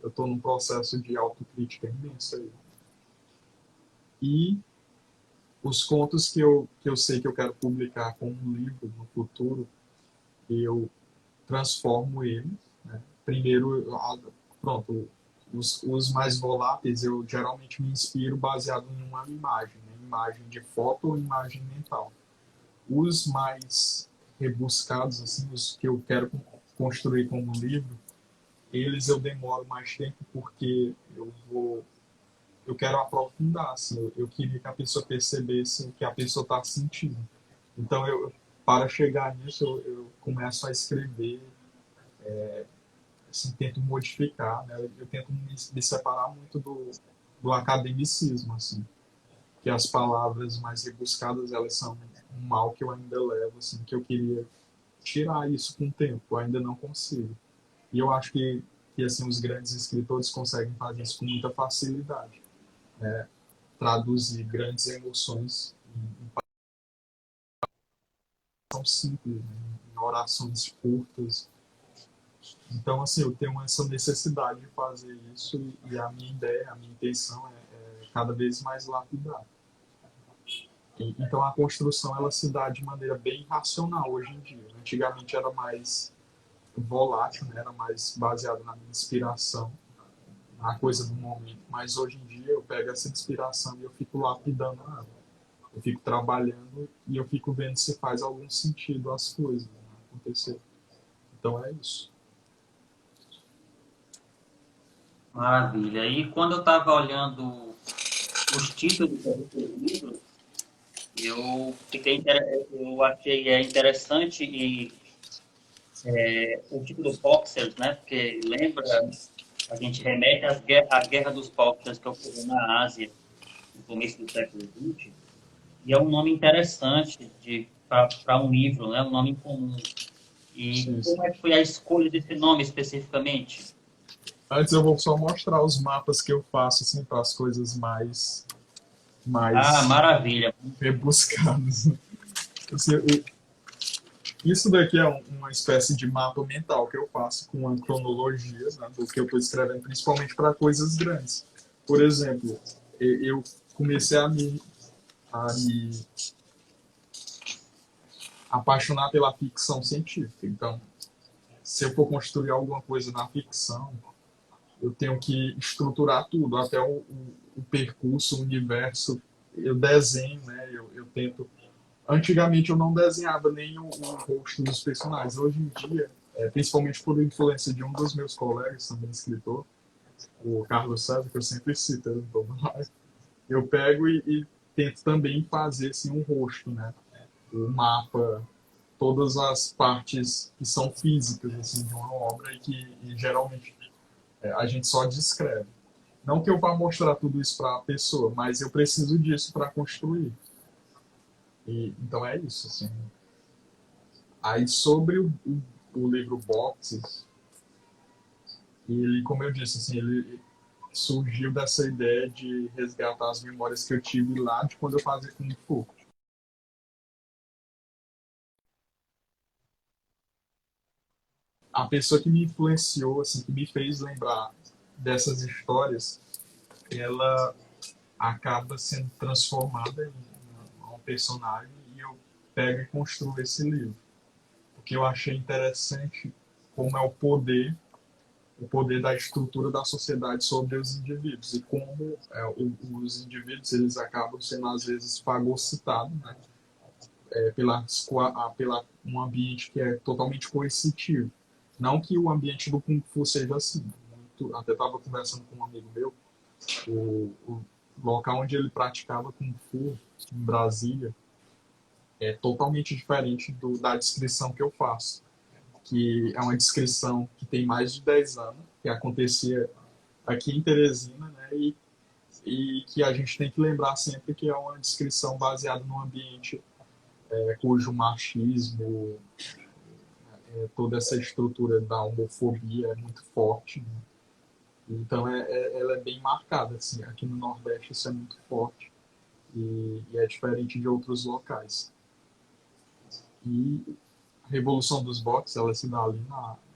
eu estou num processo de autocrítica imensa aí. E os contos que eu sei que eu quero publicar como um livro no futuro, eu transformo eles, né? Primeiro, pronto, os mais voláteis eu geralmente me inspiro baseado em uma imagem, né? Imagem de foto ou imagem mental. Os mais rebuscados, assim, os que eu quero construir como livro, eles eu demoro mais tempo porque eu quero aprofundar, assim, eu queria que a pessoa percebesse o que a pessoa está sentindo. Então, para chegar nisso, eu começo a escrever, assim, tento modificar, né? Eu tento me separar muito do academicismo, assim, que as palavras mais rebuscadas, elas são um mal que eu ainda levo, assim, que eu queria tirar isso com o tempo, eu ainda não consigo. E eu acho que assim, os grandes escritores conseguem fazer isso com muita facilidade, né? Traduzir grandes emoções em tão simples, né? Em orações curtas. Então, assim, eu tenho essa necessidade de fazer isso e a minha ideia, a minha intenção é cada vez mais lapidar. Então, a construção ela se dá de maneira bem racional hoje em dia. Antigamente era mais volátil, né? Era mais baseado na minha inspiração, na coisa do momento. Mas hoje em dia eu pego essa inspiração e eu fico lapidando ela. Eu fico trabalhando e eu fico vendo se faz algum sentido as coisas, né, acontecer. Então é isso. Maravilha. E quando eu estava olhando os títulos dos livros, eu achei interessante e o título Boxers, né? Porque lembra, a gente remete à guerra dos Boxers que ocorreu na Ásia no começo do século XX. E é um nome interessante para um livro, né? Um nome comum. E Sim, como sim. é que foi a escolha desse nome especificamente? Antes eu vou só mostrar os mapas que eu faço assim, para as coisas Ah, mais maravilha. rebuscadas. Assim, isso daqui é uma espécie de mapa mental que eu faço com uma cronologia, né, do que eu estou escrevendo, principalmente para coisas grandes. Por exemplo, eu comecei a me apaixonar pela ficção científica. Então, se eu for construir alguma coisa na ficção, eu tenho que estruturar tudo, até o percurso, o universo. Eu desenho, né? Eu tento. Antigamente eu não desenhava nem o rosto dos personagens. Hoje em dia, principalmente por influência de um dos meus colegas, também escritor, o Carlos César, que eu sempre cito, ele não mais, eu pego e tento também fazer assim, um rosto, né? O mapa, todas as partes que são físicas assim, de uma obra e geralmente a gente só descreve. Não que eu vá mostrar tudo isso para a pessoa, mas eu preciso disso para construir. Então é isso. Assim. Aí sobre o livro Boxes, ele, como eu disse, assim, ele surgiu dessa ideia de resgatar as memórias que eu tive lá de quando eu fazia Kung Fu. A pessoa que me influenciou, assim, que me fez lembrar dessas histórias, ela acaba sendo transformada em um personagem e eu pego e construo esse livro. Porque eu achei interessante como é o poder da estrutura da sociedade sobre os indivíduos e como os indivíduos eles acabam sendo às vezes fagocitados, né? Pela um ambiente que é totalmente coercitivo. Não que o ambiente do Kung Fu seja assim. Muito, até estava conversando com um amigo meu, o local onde ele praticava Kung Fu, em Brasília, é totalmente diferente da descrição que eu faço. Que é uma descrição que tem mais de 10 anos, que acontecia aqui em Teresina, né? E que a gente tem que lembrar sempre que é uma descrição baseada num ambiente cujo machismo, toda essa estrutura da homofobia é muito forte. Né? Então ela é bem marcada. Assim. Aqui no Nordeste isso é muito forte e é diferente de outros locais. E a Revolução dos Boxes ela se dá ali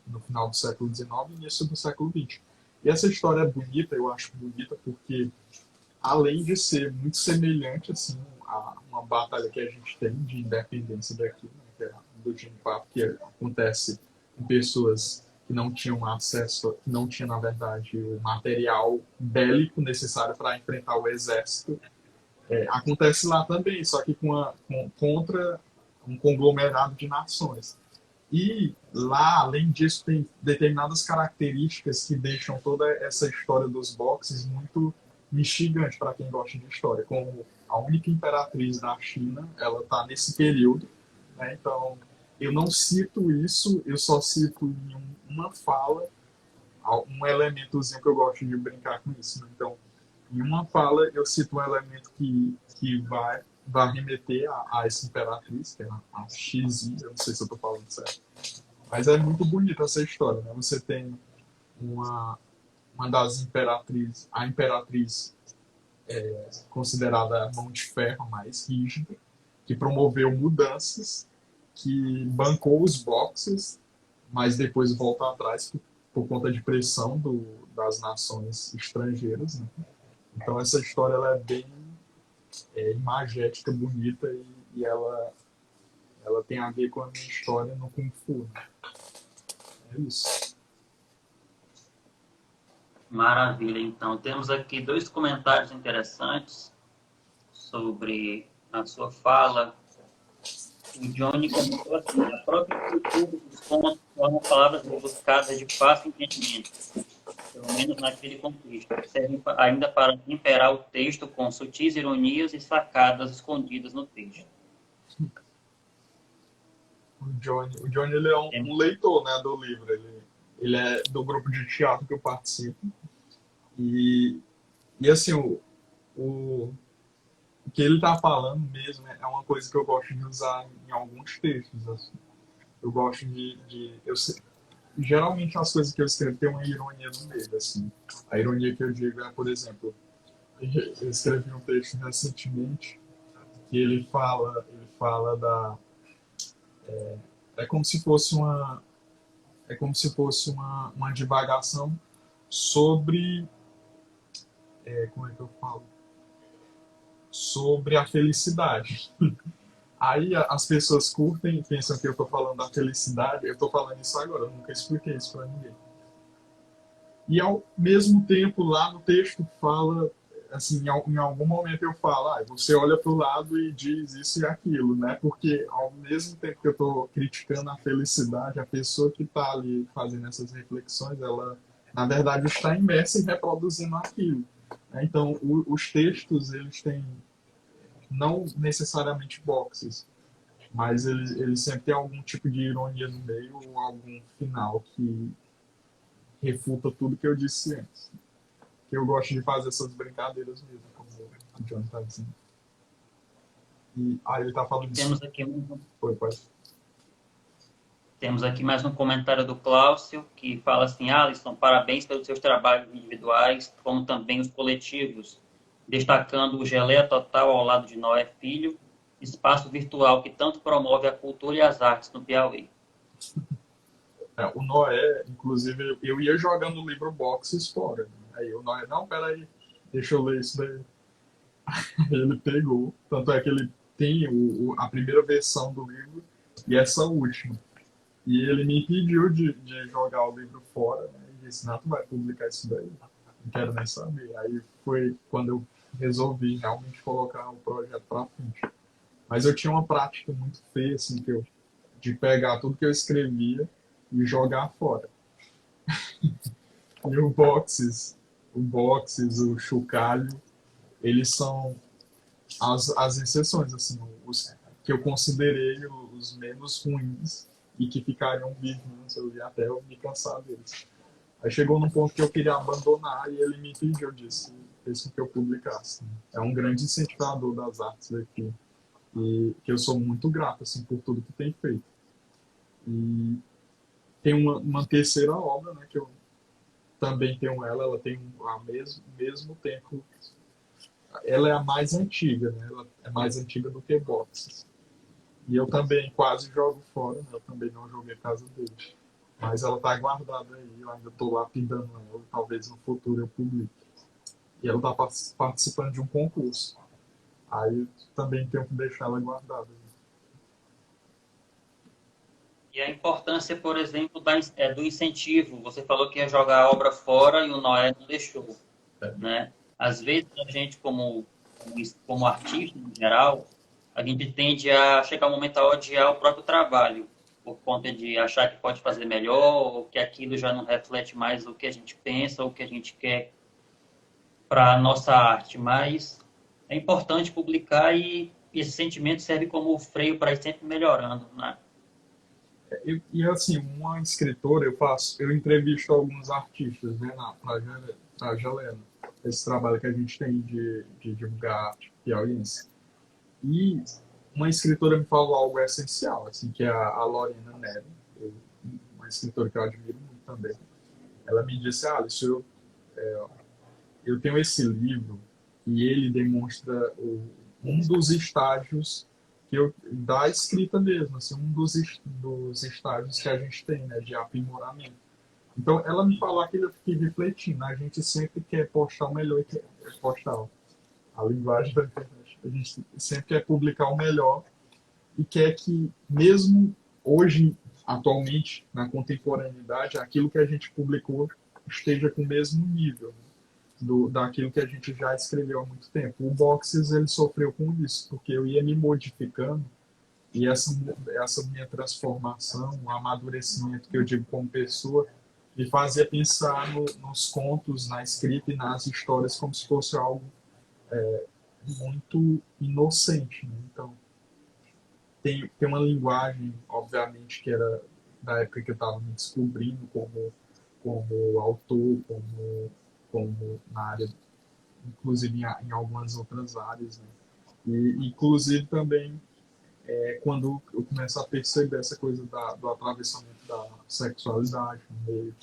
no final do século XIX e início do século XX. E essa história é bonita, eu acho bonita, porque além de ser muito semelhante assim, a uma batalha que a gente tem de independência daqui, né, que é do Genipapo, que acontece com pessoas que não tinham acesso, que não tinham, na verdade, o material bélico necessário para enfrentar o exército, acontece lá também, só que contra um conglomerado de nações. E lá, além disso, tem determinadas características que deixam toda essa história dos boxes muito instigante para quem gosta de história. Como a única imperatriz da China, ela está nesse período, né? Então, eu não cito isso, eu só cito em uma fala, um elementozinho que eu gosto de brincar com isso, né? Então, em uma fala, eu cito um elemento que vai remeter a essa imperatriz, que é a Xi, eu não sei se eu estou falando certo. Mas é muito bonita essa história, né? Você tem uma, uma das imperatrizes, a imperatriz considerada a mão de ferro mais rígida, que promoveu mudanças, que bancou os boxes, mas depois volta atrás por conta de pressão das nações estrangeiras, né? Então essa história ela é bem imagética, bonita e ela tem a ver com a minha história no Kung Fu. Né? É isso. Maravilha, então. Temos aqui dois comentários interessantes sobre a sua fala. O Johnny comentou assim: a própria estrutura dos contos torna palavras rebuscadas de fácil entendimento, pelo menos naquele contexto. Servem ainda para temperar o texto com sutis ironias e sacadas escondidas no texto. O Johnny ele é um leitor, né, do livro. Ele é do grupo de teatro que eu participo. E assim, o que ele está falando mesmo é uma coisa que eu gosto de usar em alguns textos. Assim. Eu gosto geralmente as coisas que eu escrevo tem uma ironia no meio. Assim. A ironia que eu digo é, por exemplo, eu escrevi um texto recentemente que ele fala é como se fosse uma divagação sobre, como é que eu falo? Sobre a felicidade. Aí as pessoas curtem e pensam que eu estou falando da felicidade. Eu estou falando isso agora, eu nunca expliquei isso para ninguém. E ao mesmo tempo, lá no texto fala, assim, em algum momento eu falo, você olha para o lado e diz isso e aquilo, né? Porque ao mesmo tempo que eu estou criticando a felicidade, a pessoa que está ali fazendo essas reflexões, ela, na verdade, está imersa e reproduzindo aquilo. Né? Então, os textos, eles têm não necessariamente boxes, mas ele sempre tem algum tipo de ironia no meio ou algum final que refuta tudo que eu disse antes. Que eu gosto de fazer essas brincadeiras mesmo, como o John está dizendo. E aí ele está falando Temos isso. aqui Pode. Temos aqui mais um comentário do Cláudio, que fala assim: Alisson, parabéns pelos seus trabalhos individuais, como também os coletivos, destacando o Geleia Total ao lado de Noé Filho, espaço virtual que tanto promove a cultura e as artes no Piauí. O Noé, inclusive, eu ia jogando o livro Boxes fora. Né? Aí o Noé, não, peraí, deixa eu ler isso daí. Ele pegou, tanto é que ele tem a primeira versão do livro e essa última. E ele me impediu de jogar o livro fora, né? E disse, não, tu vai publicar isso daí? Não quero nem saber. Aí foi quando eu resolvi realmente colocar o projeto para frente. Mas eu tinha uma prática muito feia, assim, de pegar tudo que eu escrevia e jogar fora. E o chocalho, eles são as exceções, assim, os que eu considerei os menos ruins e que ficariam vivos, eu ia até eu me cansar deles. Aí chegou num ponto que eu queria abandonar e ele me pediu disso, fez com que eu publicasse. É um grande incentivador das artes daqui e que eu sou muito grato assim por tudo que tem feito. E tem uma terceira obra, né, que eu também tenho ela tem mesmo tempo, ela é a mais antiga, né? Ela é mais antiga do que Boxes. E eu também quase jogo fora, né? Eu também não joguei a casa dele. Mas ela está guardada aí, eu ainda estou lapidando ela, talvez no futuro eu publique. E ela está participando de um concurso. Aí eu também tenho que deixar ela guardada. E a importância, por exemplo, do incentivo. Você falou que ia jogar a obra fora e o Noé não deixou, É. né? Às vezes, a gente, como artista, em geral, a gente tende a chegar um momento a odiar o próprio trabalho, por conta de achar que pode fazer melhor, ou que aquilo já não reflete mais o que a gente pensa, ou o que a gente quer para a nossa arte. Mas é importante publicar e esse sentimento serve como freio para ir sempre melhorando, né? E assim, uma escritora, eu entrevisto alguns artistas, né, pra Gelena, esse trabalho que a gente tem de divulgar arte piauiense. E uma escritora me falou algo essencial, assim, que é a Lorena Neri, uma escritora que eu admiro muito também. Ela me disse, Alisson, eu tenho esse livro e ele demonstra um dos estágios da escrita mesmo, assim, dos estágios que a gente tem, né, de aprimoramento. Então, ela me falou aquilo, eu fiquei refletindo, a gente sempre quer postar o melhor, quer postar a linguagem da internet, a gente sempre quer publicar o melhor e quer que, mesmo hoje, atualmente, na contemporaneidade, aquilo que a gente publicou esteja com o mesmo nível daquilo que a gente já escreveu há muito tempo. O Boxes ele sofreu com isso, porque eu ia me modificando e essa minha transformação, o amadurecimento que eu digo como pessoa, me fazia pensar nos contos, na escrita e nas histórias como se fosse algo muito inocente. Né? Então, tem uma linguagem, obviamente, que era da época que eu estava me descobrindo como autor, como na área, inclusive em algumas outras áreas. Né? E, inclusive, também quando eu começo a perceber essa coisa do atravessamento da sexualidade no meio,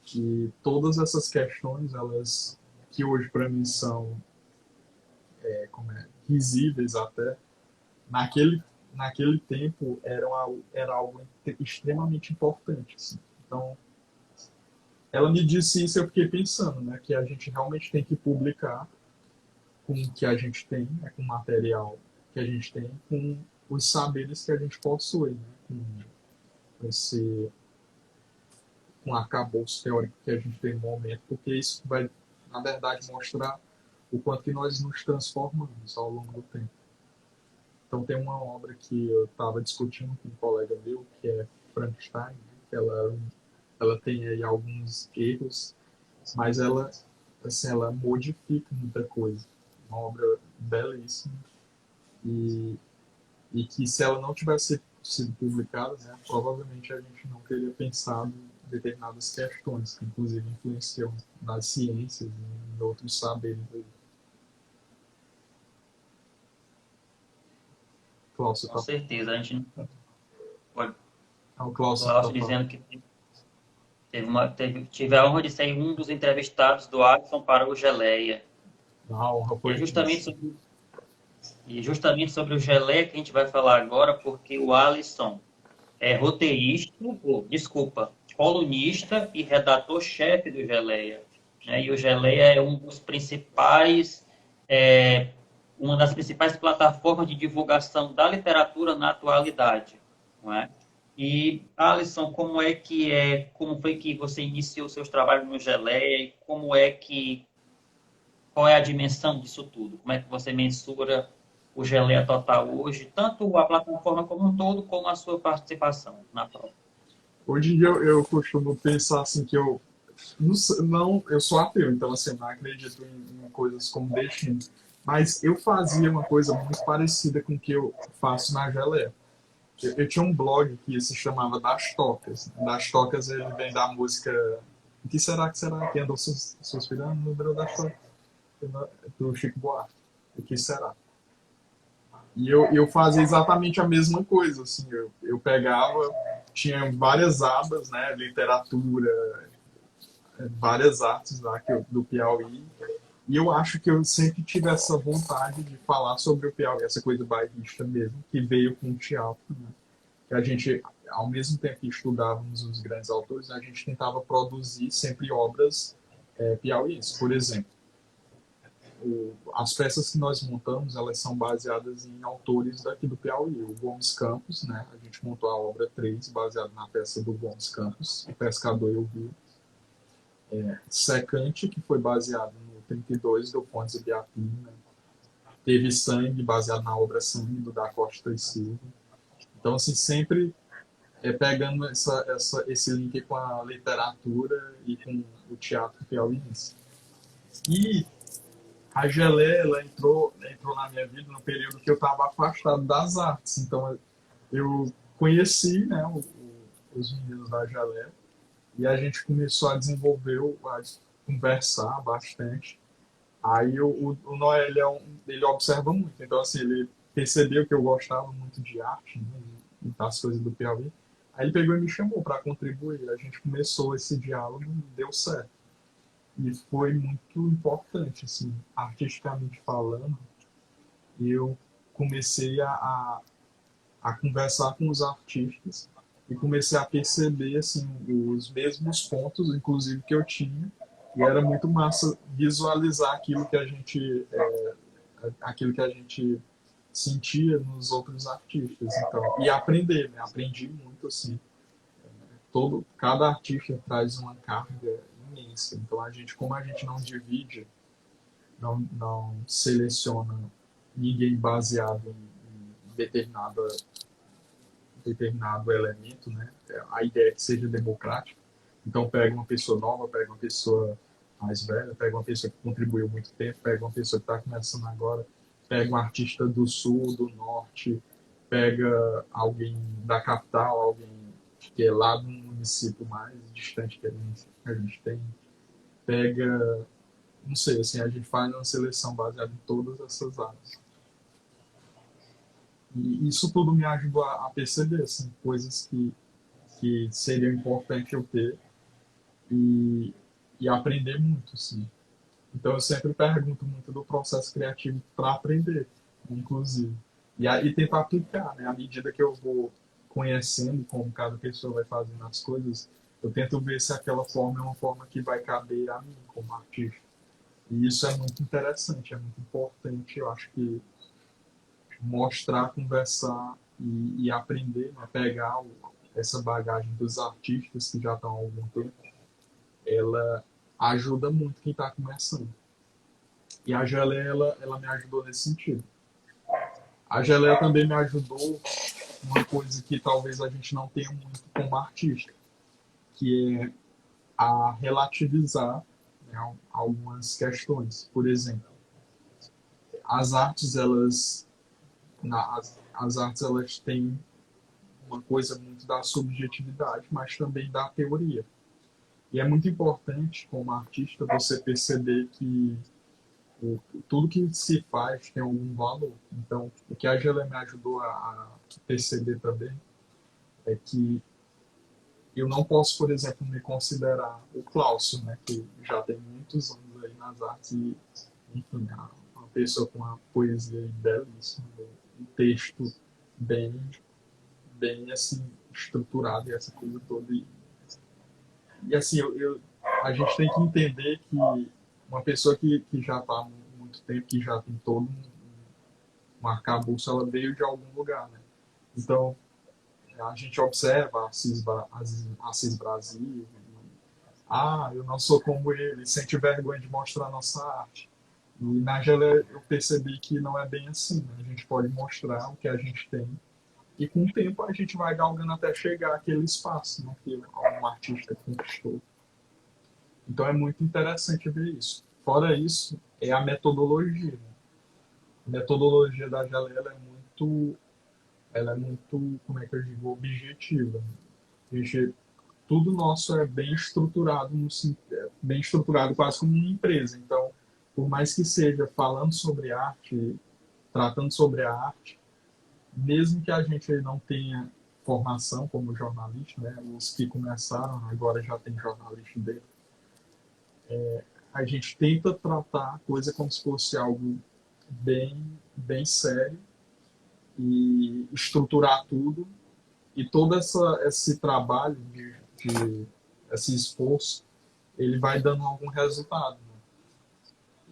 que todas essas questões, elas que hoje para mim são risíveis até, naquele, naquele tempo era algo extremamente importante. Assim. Então, ela me disse isso e eu fiquei pensando, né, que a gente realmente tem que publicar com o que a gente tem, né, com o material que a gente tem, com os saberes que a gente possui, né, esse com o arcabouço teórico que a gente tem no momento, porque isso vai, na verdade, mostrar o quanto que nós nos transformamos ao longo do tempo. Então tem uma obra que eu estava discutindo com um colega meu, que é Frankenstein, né, que ela tem aí alguns erros, mas ela, assim, ela modifica muita coisa. Uma obra belíssima e, e que se ela não tivesse sido publicada, né, provavelmente a gente não teria pensado em determinadas questões, que inclusive influenciam nas ciências e em outros saberes. Cláudio Com tá, certeza. A gente não pode. o Cláudio tá Glaucio falando. dizendo que tive a honra de ser um dos entrevistados do Adson para o Geleia. A honra E é foi disso. justamente sobre o Geleia que a gente vai falar agora, porque o Alisson é roteirista, desculpa, colunista e redator-chefe do Geleia. Né? E o Geleia é é, uma das principais plataformas de divulgação da literatura na atualidade. Não é? E, Alisson, como foi que você iniciou seus trabalhos no Geleia e qual é a dimensão disso tudo? Como é que você mensura o Geleia Total hoje, tanto a plataforma como um todo, como a sua participação na prova? Hoje em dia eu costumo pensar assim que eu não, eu sou ateu, então assim, eu não acredito em coisas como destino. Mas eu fazia uma coisa muito parecida com o que eu faço na Geleia. Eu tinha um blog que se chamava Das Tocas. Das Tocas ele vem da música O que será que será? Quem andou suspirando no número das tocas? Do Chico Buarque. O que será? E eu fazia exatamente a mesma coisa. Assim, eu pegava, tinha várias abas, né? Literatura, várias artes lá do Piauí. E eu acho que eu sempre tive essa vontade de falar sobre o Piauí, essa coisa bairrista mesmo, que veio com o teatro. Né? Que a gente ao mesmo tempo que estudávamos os grandes autores, a gente tentava produzir sempre obras piauienses. Por exemplo, as peças que nós montamos, elas são baseadas em autores daqui do Piauí. O Gomes Campos, né? A gente montou a obra 3, baseada na peça do Gomes Campos, O Pescador e o Rio. Secante, que foi baseado no 32, do Fontes e Biapina. Teve Sangue, baseado na obra Sangue, do Da Costa e Silva. Então, assim, sempre pegando esse link com a literatura e com o teatro piauiense. E a Gelé, ela entrou na minha vida no período que eu estava afastado das artes. Então, eu conheci, né, os meninos da Gelé e a gente começou a desenvolver, a conversar bastante. Aí o Noel, ele observa muito. Então, assim, ele percebeu que eu gostava muito de arte, né, e das coisas do Piauí. Aí ele pegou e me chamou para contribuir. A gente começou esse diálogo e deu certo. E foi muito importante, assim, artisticamente falando. Eu comecei a conversar com os artistas e comecei a perceber, assim, os mesmos pontos, inclusive, que eu tinha. E era muito massa visualizar aquilo que a gente sentia nos outros artistas. Então, e aprender, né? Aprendi muito, assim. Cada artista traz uma carga imensa. Então, como a gente não divide, não seleciona ninguém baseado em determinado elemento, né? A ideia é que seja democrático. Então, pega uma pessoa nova, pega uma pessoa mais velha, pega uma pessoa que contribuiu muito tempo, pega uma pessoa que está começando agora, pega um artista do sul, do norte, pega alguém da capital, alguém que é lá do município mais distante que a gente tem, pega, não sei, assim, a gente faz uma seleção baseada em todas essas áreas. E isso tudo me ajudou a perceber, assim, coisas que seriam importantes eu ter e, e aprender muito, assim. Então eu sempre pergunto muito do processo criativo para aprender, inclusive. E tentar aplicar, né? À medida que eu vou conhecendo como cada pessoa vai fazendo as coisas, eu tento ver se aquela forma é uma forma que vai caber a mim como artista. E isso é muito interessante, é muito importante. Eu acho que mostrar, conversar e aprender, né? Pegar essa bagagem dos artistas que já estão há algum tempo, ela ajuda muito quem está começando. E a Gelé, ela me ajudou nesse sentido. A Gelé também me ajudou uma coisa que talvez a gente não tenha muito como artista, que é a relativizar, né, algumas questões. Por exemplo, as artes, as artes, elas têm uma coisa muito da subjetividade, mas também da teoria. E é muito importante, como artista, você perceber que tudo que se faz tem algum valor. Então, o que a Gelé me ajudou a perceber também é que eu não posso, por exemplo, me considerar o Cláudio, né, que já tem muitos anos aí nas artes e, enfim, é uma pessoa com uma poesia belíssima, um texto bem, bem assim, estruturado e essa coisa toda. E assim, a gente tem que entender que uma pessoa que já está há muito tempo, que já tem todo um arcabouço, ela veio de algum lugar, né? Então, a gente observa Assis Brasil, eu não sou como ele, sente vergonha de mostrar a nossa arte. E na Gelé eu percebi que não é bem assim, né? A gente pode mostrar o que a gente tem e com o tempo a gente vai galgando até chegar àquele espaço, né, que algum artista conquistou. Então é muito interessante ver isso. Fora isso, é a metodologia, né? A metodologia da Gelé ela é muito, como é que eu digo, objetiva. A gente, tudo nosso é bem estruturado, bem estruturado quase como uma empresa. Então, por mais que seja falando sobre arte, tratando sobre a arte, mesmo que a gente não tenha formação como jornalista, né, os que começaram agora já tem jornalista dele, a gente tenta tratar a coisa como se fosse algo bem, bem sério e estruturar tudo e todo esse trabalho, esse esforço, ele vai dando algum resultado.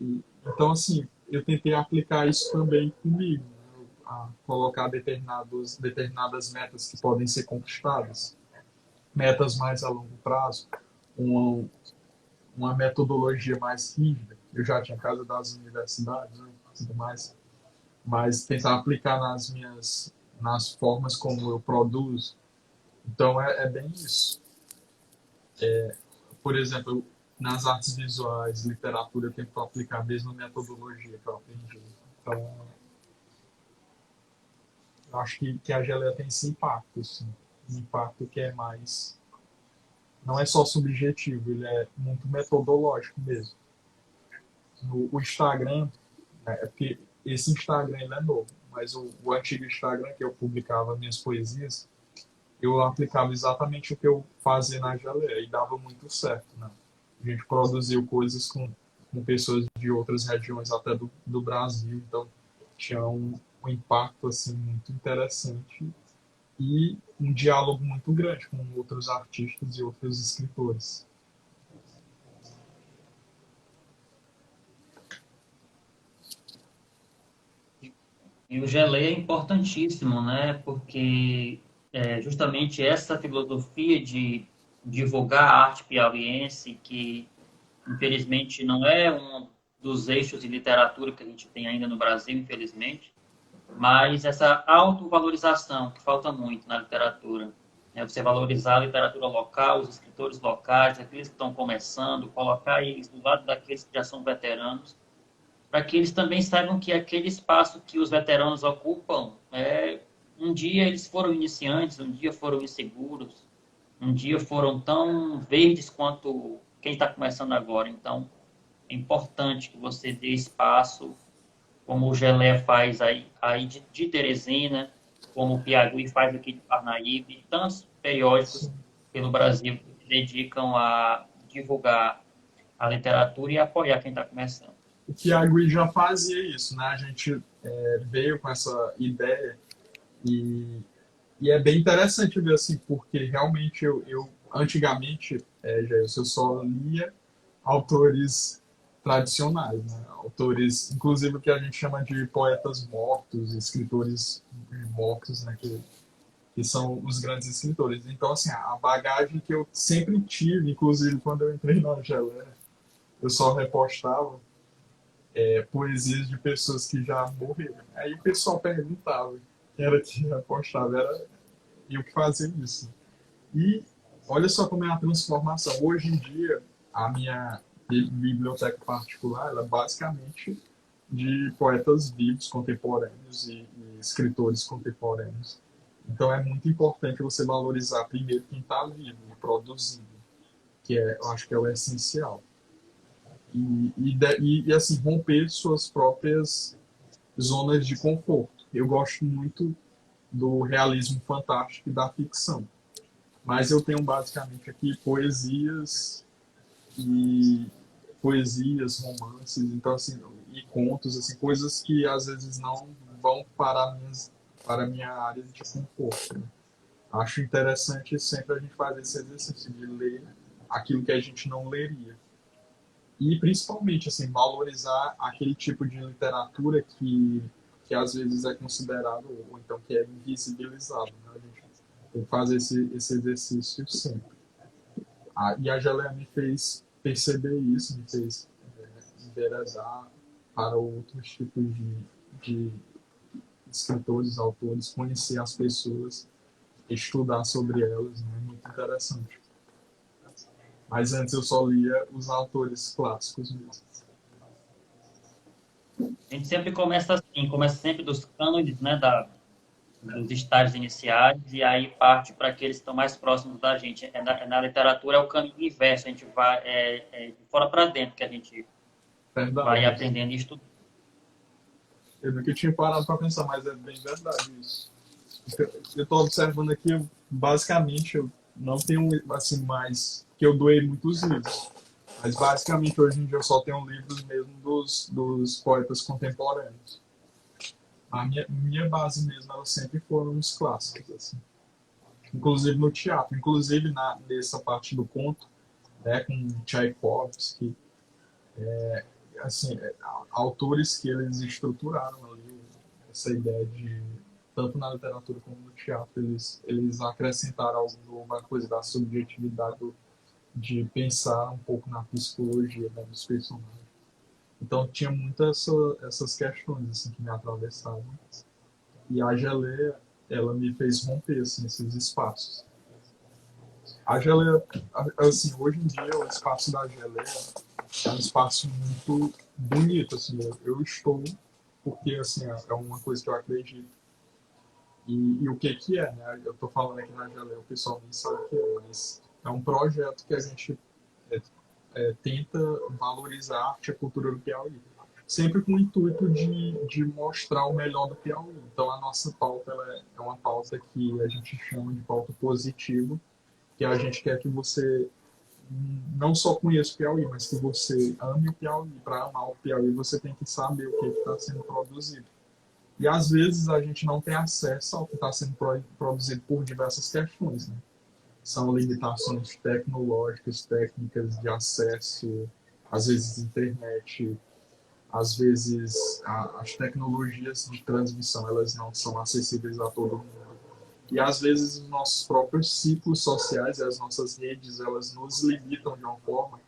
Né? Então, assim, eu tentei aplicar isso também comigo, né? A colocar determinadas metas que podem ser conquistadas, metas mais a longo prazo, uma, uma metodologia mais rígida. Eu já tinha casa das universidades, né, tudo mais, mas tentar aplicar nas formas como eu produzo. Então é bem isso. Por exemplo, nas artes visuais, literatura, eu tento aplicar a mesma metodologia que eu aprendi. Então, eu acho que a geleia tem esse impacto, assim, um impacto que é mais, não é só subjetivo, ele é muito metodológico mesmo. O Instagram, né, é porque esse Instagram ele é novo, mas o antigo Instagram que eu publicava minhas poesias, eu aplicava exatamente o que eu fazia na geleia e dava muito certo, né? A gente produziu coisas com pessoas de outras regiões até do Brasil, então tinha um impacto assim muito interessante e um diálogo muito grande com outros artistas e outros escritores. E o Geleia é importantíssimo, né? Porque justamente essa filosofia de divulgar a arte piauiense, que infelizmente não é um dos eixos de literatura que a gente tem ainda no Brasil, infelizmente, mas essa autovalorização que falta muito na literatura. Né? Você valorizar a literatura local, os escritores locais, aqueles que estão começando, colocar eles do lado daqueles que já são veteranos, para que eles também saibam que aquele espaço que os veteranos ocupam, um dia eles foram iniciantes, um dia foram inseguros, um dia foram tão verdes quanto quem está começando agora. Então, é importante que você dê espaço, como o Gelé faz aí de Teresina, como o Piauí faz aqui de Parnaíba, tantos periódicos pelo Brasil que se dedicam a divulgar a literatura e apoiar quem está começando. O Piauí já fazia isso, né? A gente veio com essa ideia e, e é bem interessante ver assim, porque realmente eu antigamente, eu só lia autores tradicionais, né? Autores, inclusive o que a gente chama de poetas mortos, escritores mortos, né? Que são os grandes escritores. Então, assim, a bagagem que eu sempre tive, inclusive quando eu entrei na Angelé, eu só repostava poesias de pessoas que já morreram. Aí o pessoal perguntava quem era que repostava, era eu que fazia isso. E olha só como é a transformação. Hoje em dia, a minha biblioteca particular ela é basicamente de poetas vivos, contemporâneos e escritores contemporâneos. Então é muito importante você valorizar primeiro quem está vivo e produzindo, que eu acho que é o essencial. E assim, romper suas próprias zonas de conforto. Eu gosto muito do realismo fantástico e da ficção. Mas eu tenho basicamente aqui e romances, então assim, e contos, assim, coisas que às vezes não vão para a minha área de conforto. Né? Acho interessante sempre a gente fazer esse exercício de ler aquilo que a gente não leria. E principalmente assim, valorizar aquele tipo de literatura que às vezes é considerado, ou então que é invisibilizado. Né? A gente tem que fazer esse exercício sempre. E a Geleia me fez perceber isso, me fez enveredar para outros tipos de escritores, autores, conhecer as pessoas, estudar sobre elas, né? Muito interessante. Mas antes eu só lia os autores clássicos mesmo. A gente sempre começa assim, começa sempre dos cânones, né, dos estágios iniciais, e aí parte para aqueles que estão mais próximos da gente. Na literatura é o caminho inverso, a gente vai de fora para dentro que a gente vai Verdade. aprendendo e estudando. Eu nunca tinha parado para pensar, mas é bem verdade isso. Eu estou observando aqui, basicamente, eu não tenho assim mais que eu doei muitos livros. Mas basicamente hoje em dia eu só tenho livros mesmo dos poetas contemporâneos. A minha base mesmo, ela sempre foram os clássicos, assim. inclusive no teatro, inclusive nessa parte do conto, né, com Tchaikovsky, assim, autores que eles estruturaram ali essa ideia de, tanto na literatura como no teatro, eles acrescentaram alguma coisa da subjetividade, de pensar um pouco na psicologia, né, dos personagens. Então tinha muitas essas questões assim, que me atravessavam. E a geleia, ela me fez romper assim, esses espaços. A geleia, assim, hoje em dia, o espaço da geleia é um espaço muito bonito, assim, eu estou, porque, assim, é uma coisa que eu acredito. E o que que é, né? Eu estou falando aqui na geleia, o pessoal nem sabe o que é, mas é um projeto que a gente é, tenta valorizar a arte e a cultura do Piauí. Sempre com o intuito de mostrar o melhor do Piauí. Então, a nossa pauta ela é uma pauta que a gente chama de pauta positiva, que a gente quer que você não só conheça o Piauí, mas que você ame o Piauí. Para amar o Piauí, você tem que saber o que está sendo produzido. E às vezes a gente não tem acesso ao que está sendo produzido por diversas questões. Né? São limitações tecnológicas, técnicas de acesso, às vezes internet, às vezes as tecnologias de transmissão elas não são acessíveis a todo mundo. E às vezes os nossos próprios ciclos sociais e as nossas redes elas nos limitam de uma forma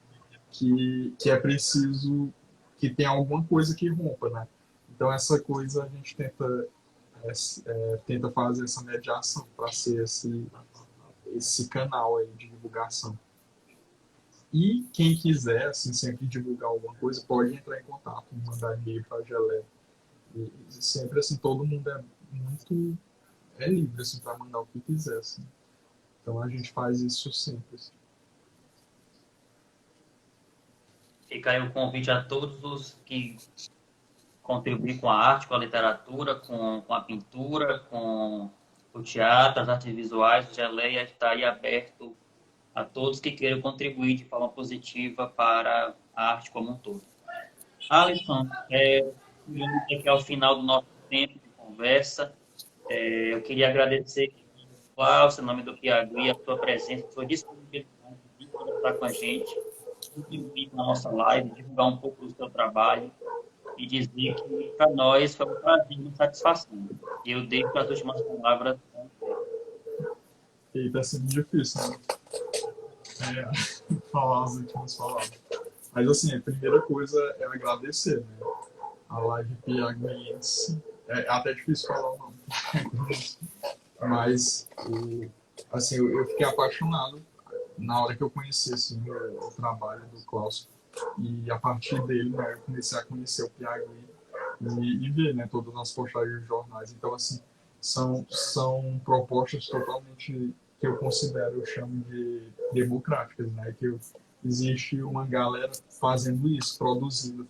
que é preciso que tenha alguma coisa que rompa, né? Então essa coisa a gente tenta fazer essa mediação para ser esse canal aí de divulgação. E quem quiser, assim, sempre divulgar alguma coisa, pode entrar em contato, mandar e-mail para a Gelé. E sempre, assim, todo mundo é muito livre, assim, para mandar o que quiser, assim. Então a gente faz isso sempre, assim. Fica aí o convite a todos os que contribuem com a arte, com a literatura, com a pintura, com o teatro, as artes visuais. O Geleia está aí aberto a todos que queiram contribuir de forma positiva para a arte como um todo. Alisson, chegamos aqui ao final do nosso tempo de conversa. Eu queria agradecer ao seu nome do Piauí, a sua presença, a sua disponibilidade de conversar com a gente, contribuir com a nossa live, divulgar um pouco do seu trabalho e dizer que para nós foi um prazer e uma satisfação. E eu deixo as últimas palavras com você. E está sendo difícil, né? Falar as últimas palavras. Mas, assim, a primeira coisa é agradecer, né? A live piauiense. É até difícil falar o nome. Mas, assim, eu fiquei apaixonado na hora que eu conheci assim, o trabalho do Klaus. E a partir dele, né, eu comecei a conhecer o Piauí e ver, né, todas as postagens de jornais. Então, assim, são propostas totalmente que eu considero, eu chamo de democráticas, né, que existe uma galera fazendo isso, produzindo,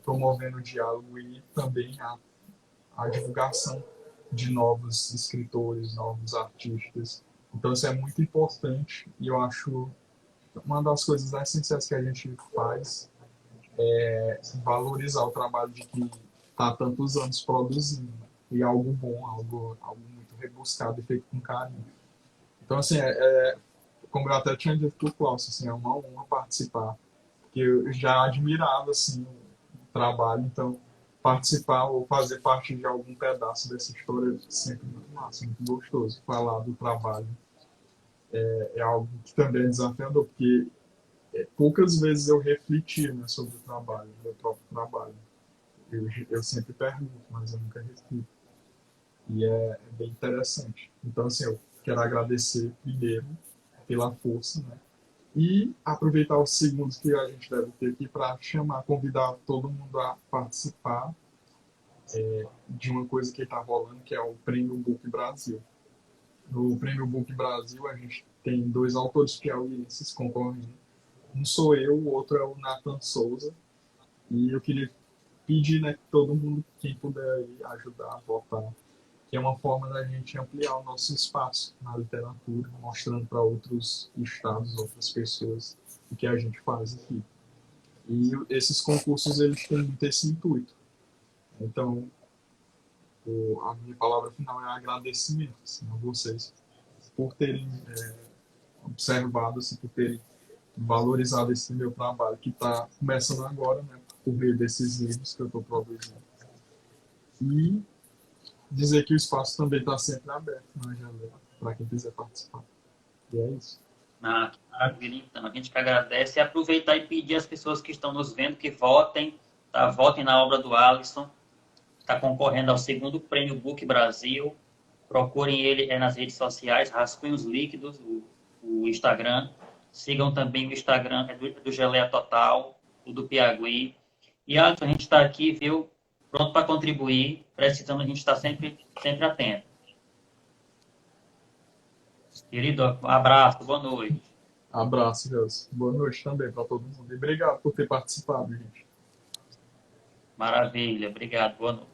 promovendo o diálogo e também a divulgação de novos escritores, novos artistas. Então isso é muito importante e eu acho uma das coisas essenciais que a gente faz é valorizar o trabalho de quem está há tantos anos produzindo. Né? E algo bom, algo muito rebuscado e feito com carinho. Então, assim, como eu até tinha dito para o Klaus, assim, é uma honra participar. Porque eu já admirava assim, o trabalho, então participar ou fazer parte de algum pedaço dessa história é sempre muito massa, muito gostoso. Falar do trabalho é algo que também é desafiador, porque poucas vezes eu refleti, né, sobre o trabalho, o meu próprio trabalho. Eu sempre pergunto, mas eu nunca reflito. E é bem interessante. Então, assim, eu quero agradecer primeiro pela força, né? E aproveitar os segundos que a gente deve ter aqui para chamar, convidar todo mundo a participar de uma coisa que está rolando, que é o Prêmio Book Brasil. No Prêmio Book Brasil, a gente tem dois autores piauienses concorrendo. Um sou eu, o outro é o Nathan Souza. E eu queria pedir, né, que todo mundo, quem puder aí, ajudar a votar, que é uma forma da gente ampliar o nosso espaço na literatura, mostrando para outros estados, outras pessoas, o que a gente faz aqui. E esses concursos, eles têm muito esse intuito. Então, a minha palavra final é agradecimento assim, a vocês. por terem observado, assim, por terem valorizado esse meu trabalho, que está começando agora, né, por meio desses livros que eu estou produzindo. E dizer que o espaço também está sempre aberto na janela, para quem quiser participar. E é isso. Ah, que maravilha, então. A gente que agradece e aproveitar e pedir às pessoas que estão nos vendo que votem, tá? Votem na obra do Alisson. Está concorrendo ao segundo prêmio Book Brasil. Procurem ele nas redes sociais, Rascunhos Líquidos, o Instagram. Sigam também o Instagram do Geleia Total, o do Piagui. E Alisson, a gente está aqui, viu? Pronto para contribuir. Precisando, a gente está sempre atento. Querido, um abraço, boa noite. Abraço, Deus. Boa noite também para todo mundo. E obrigado por ter participado, gente. Maravilha, obrigado, boa noite.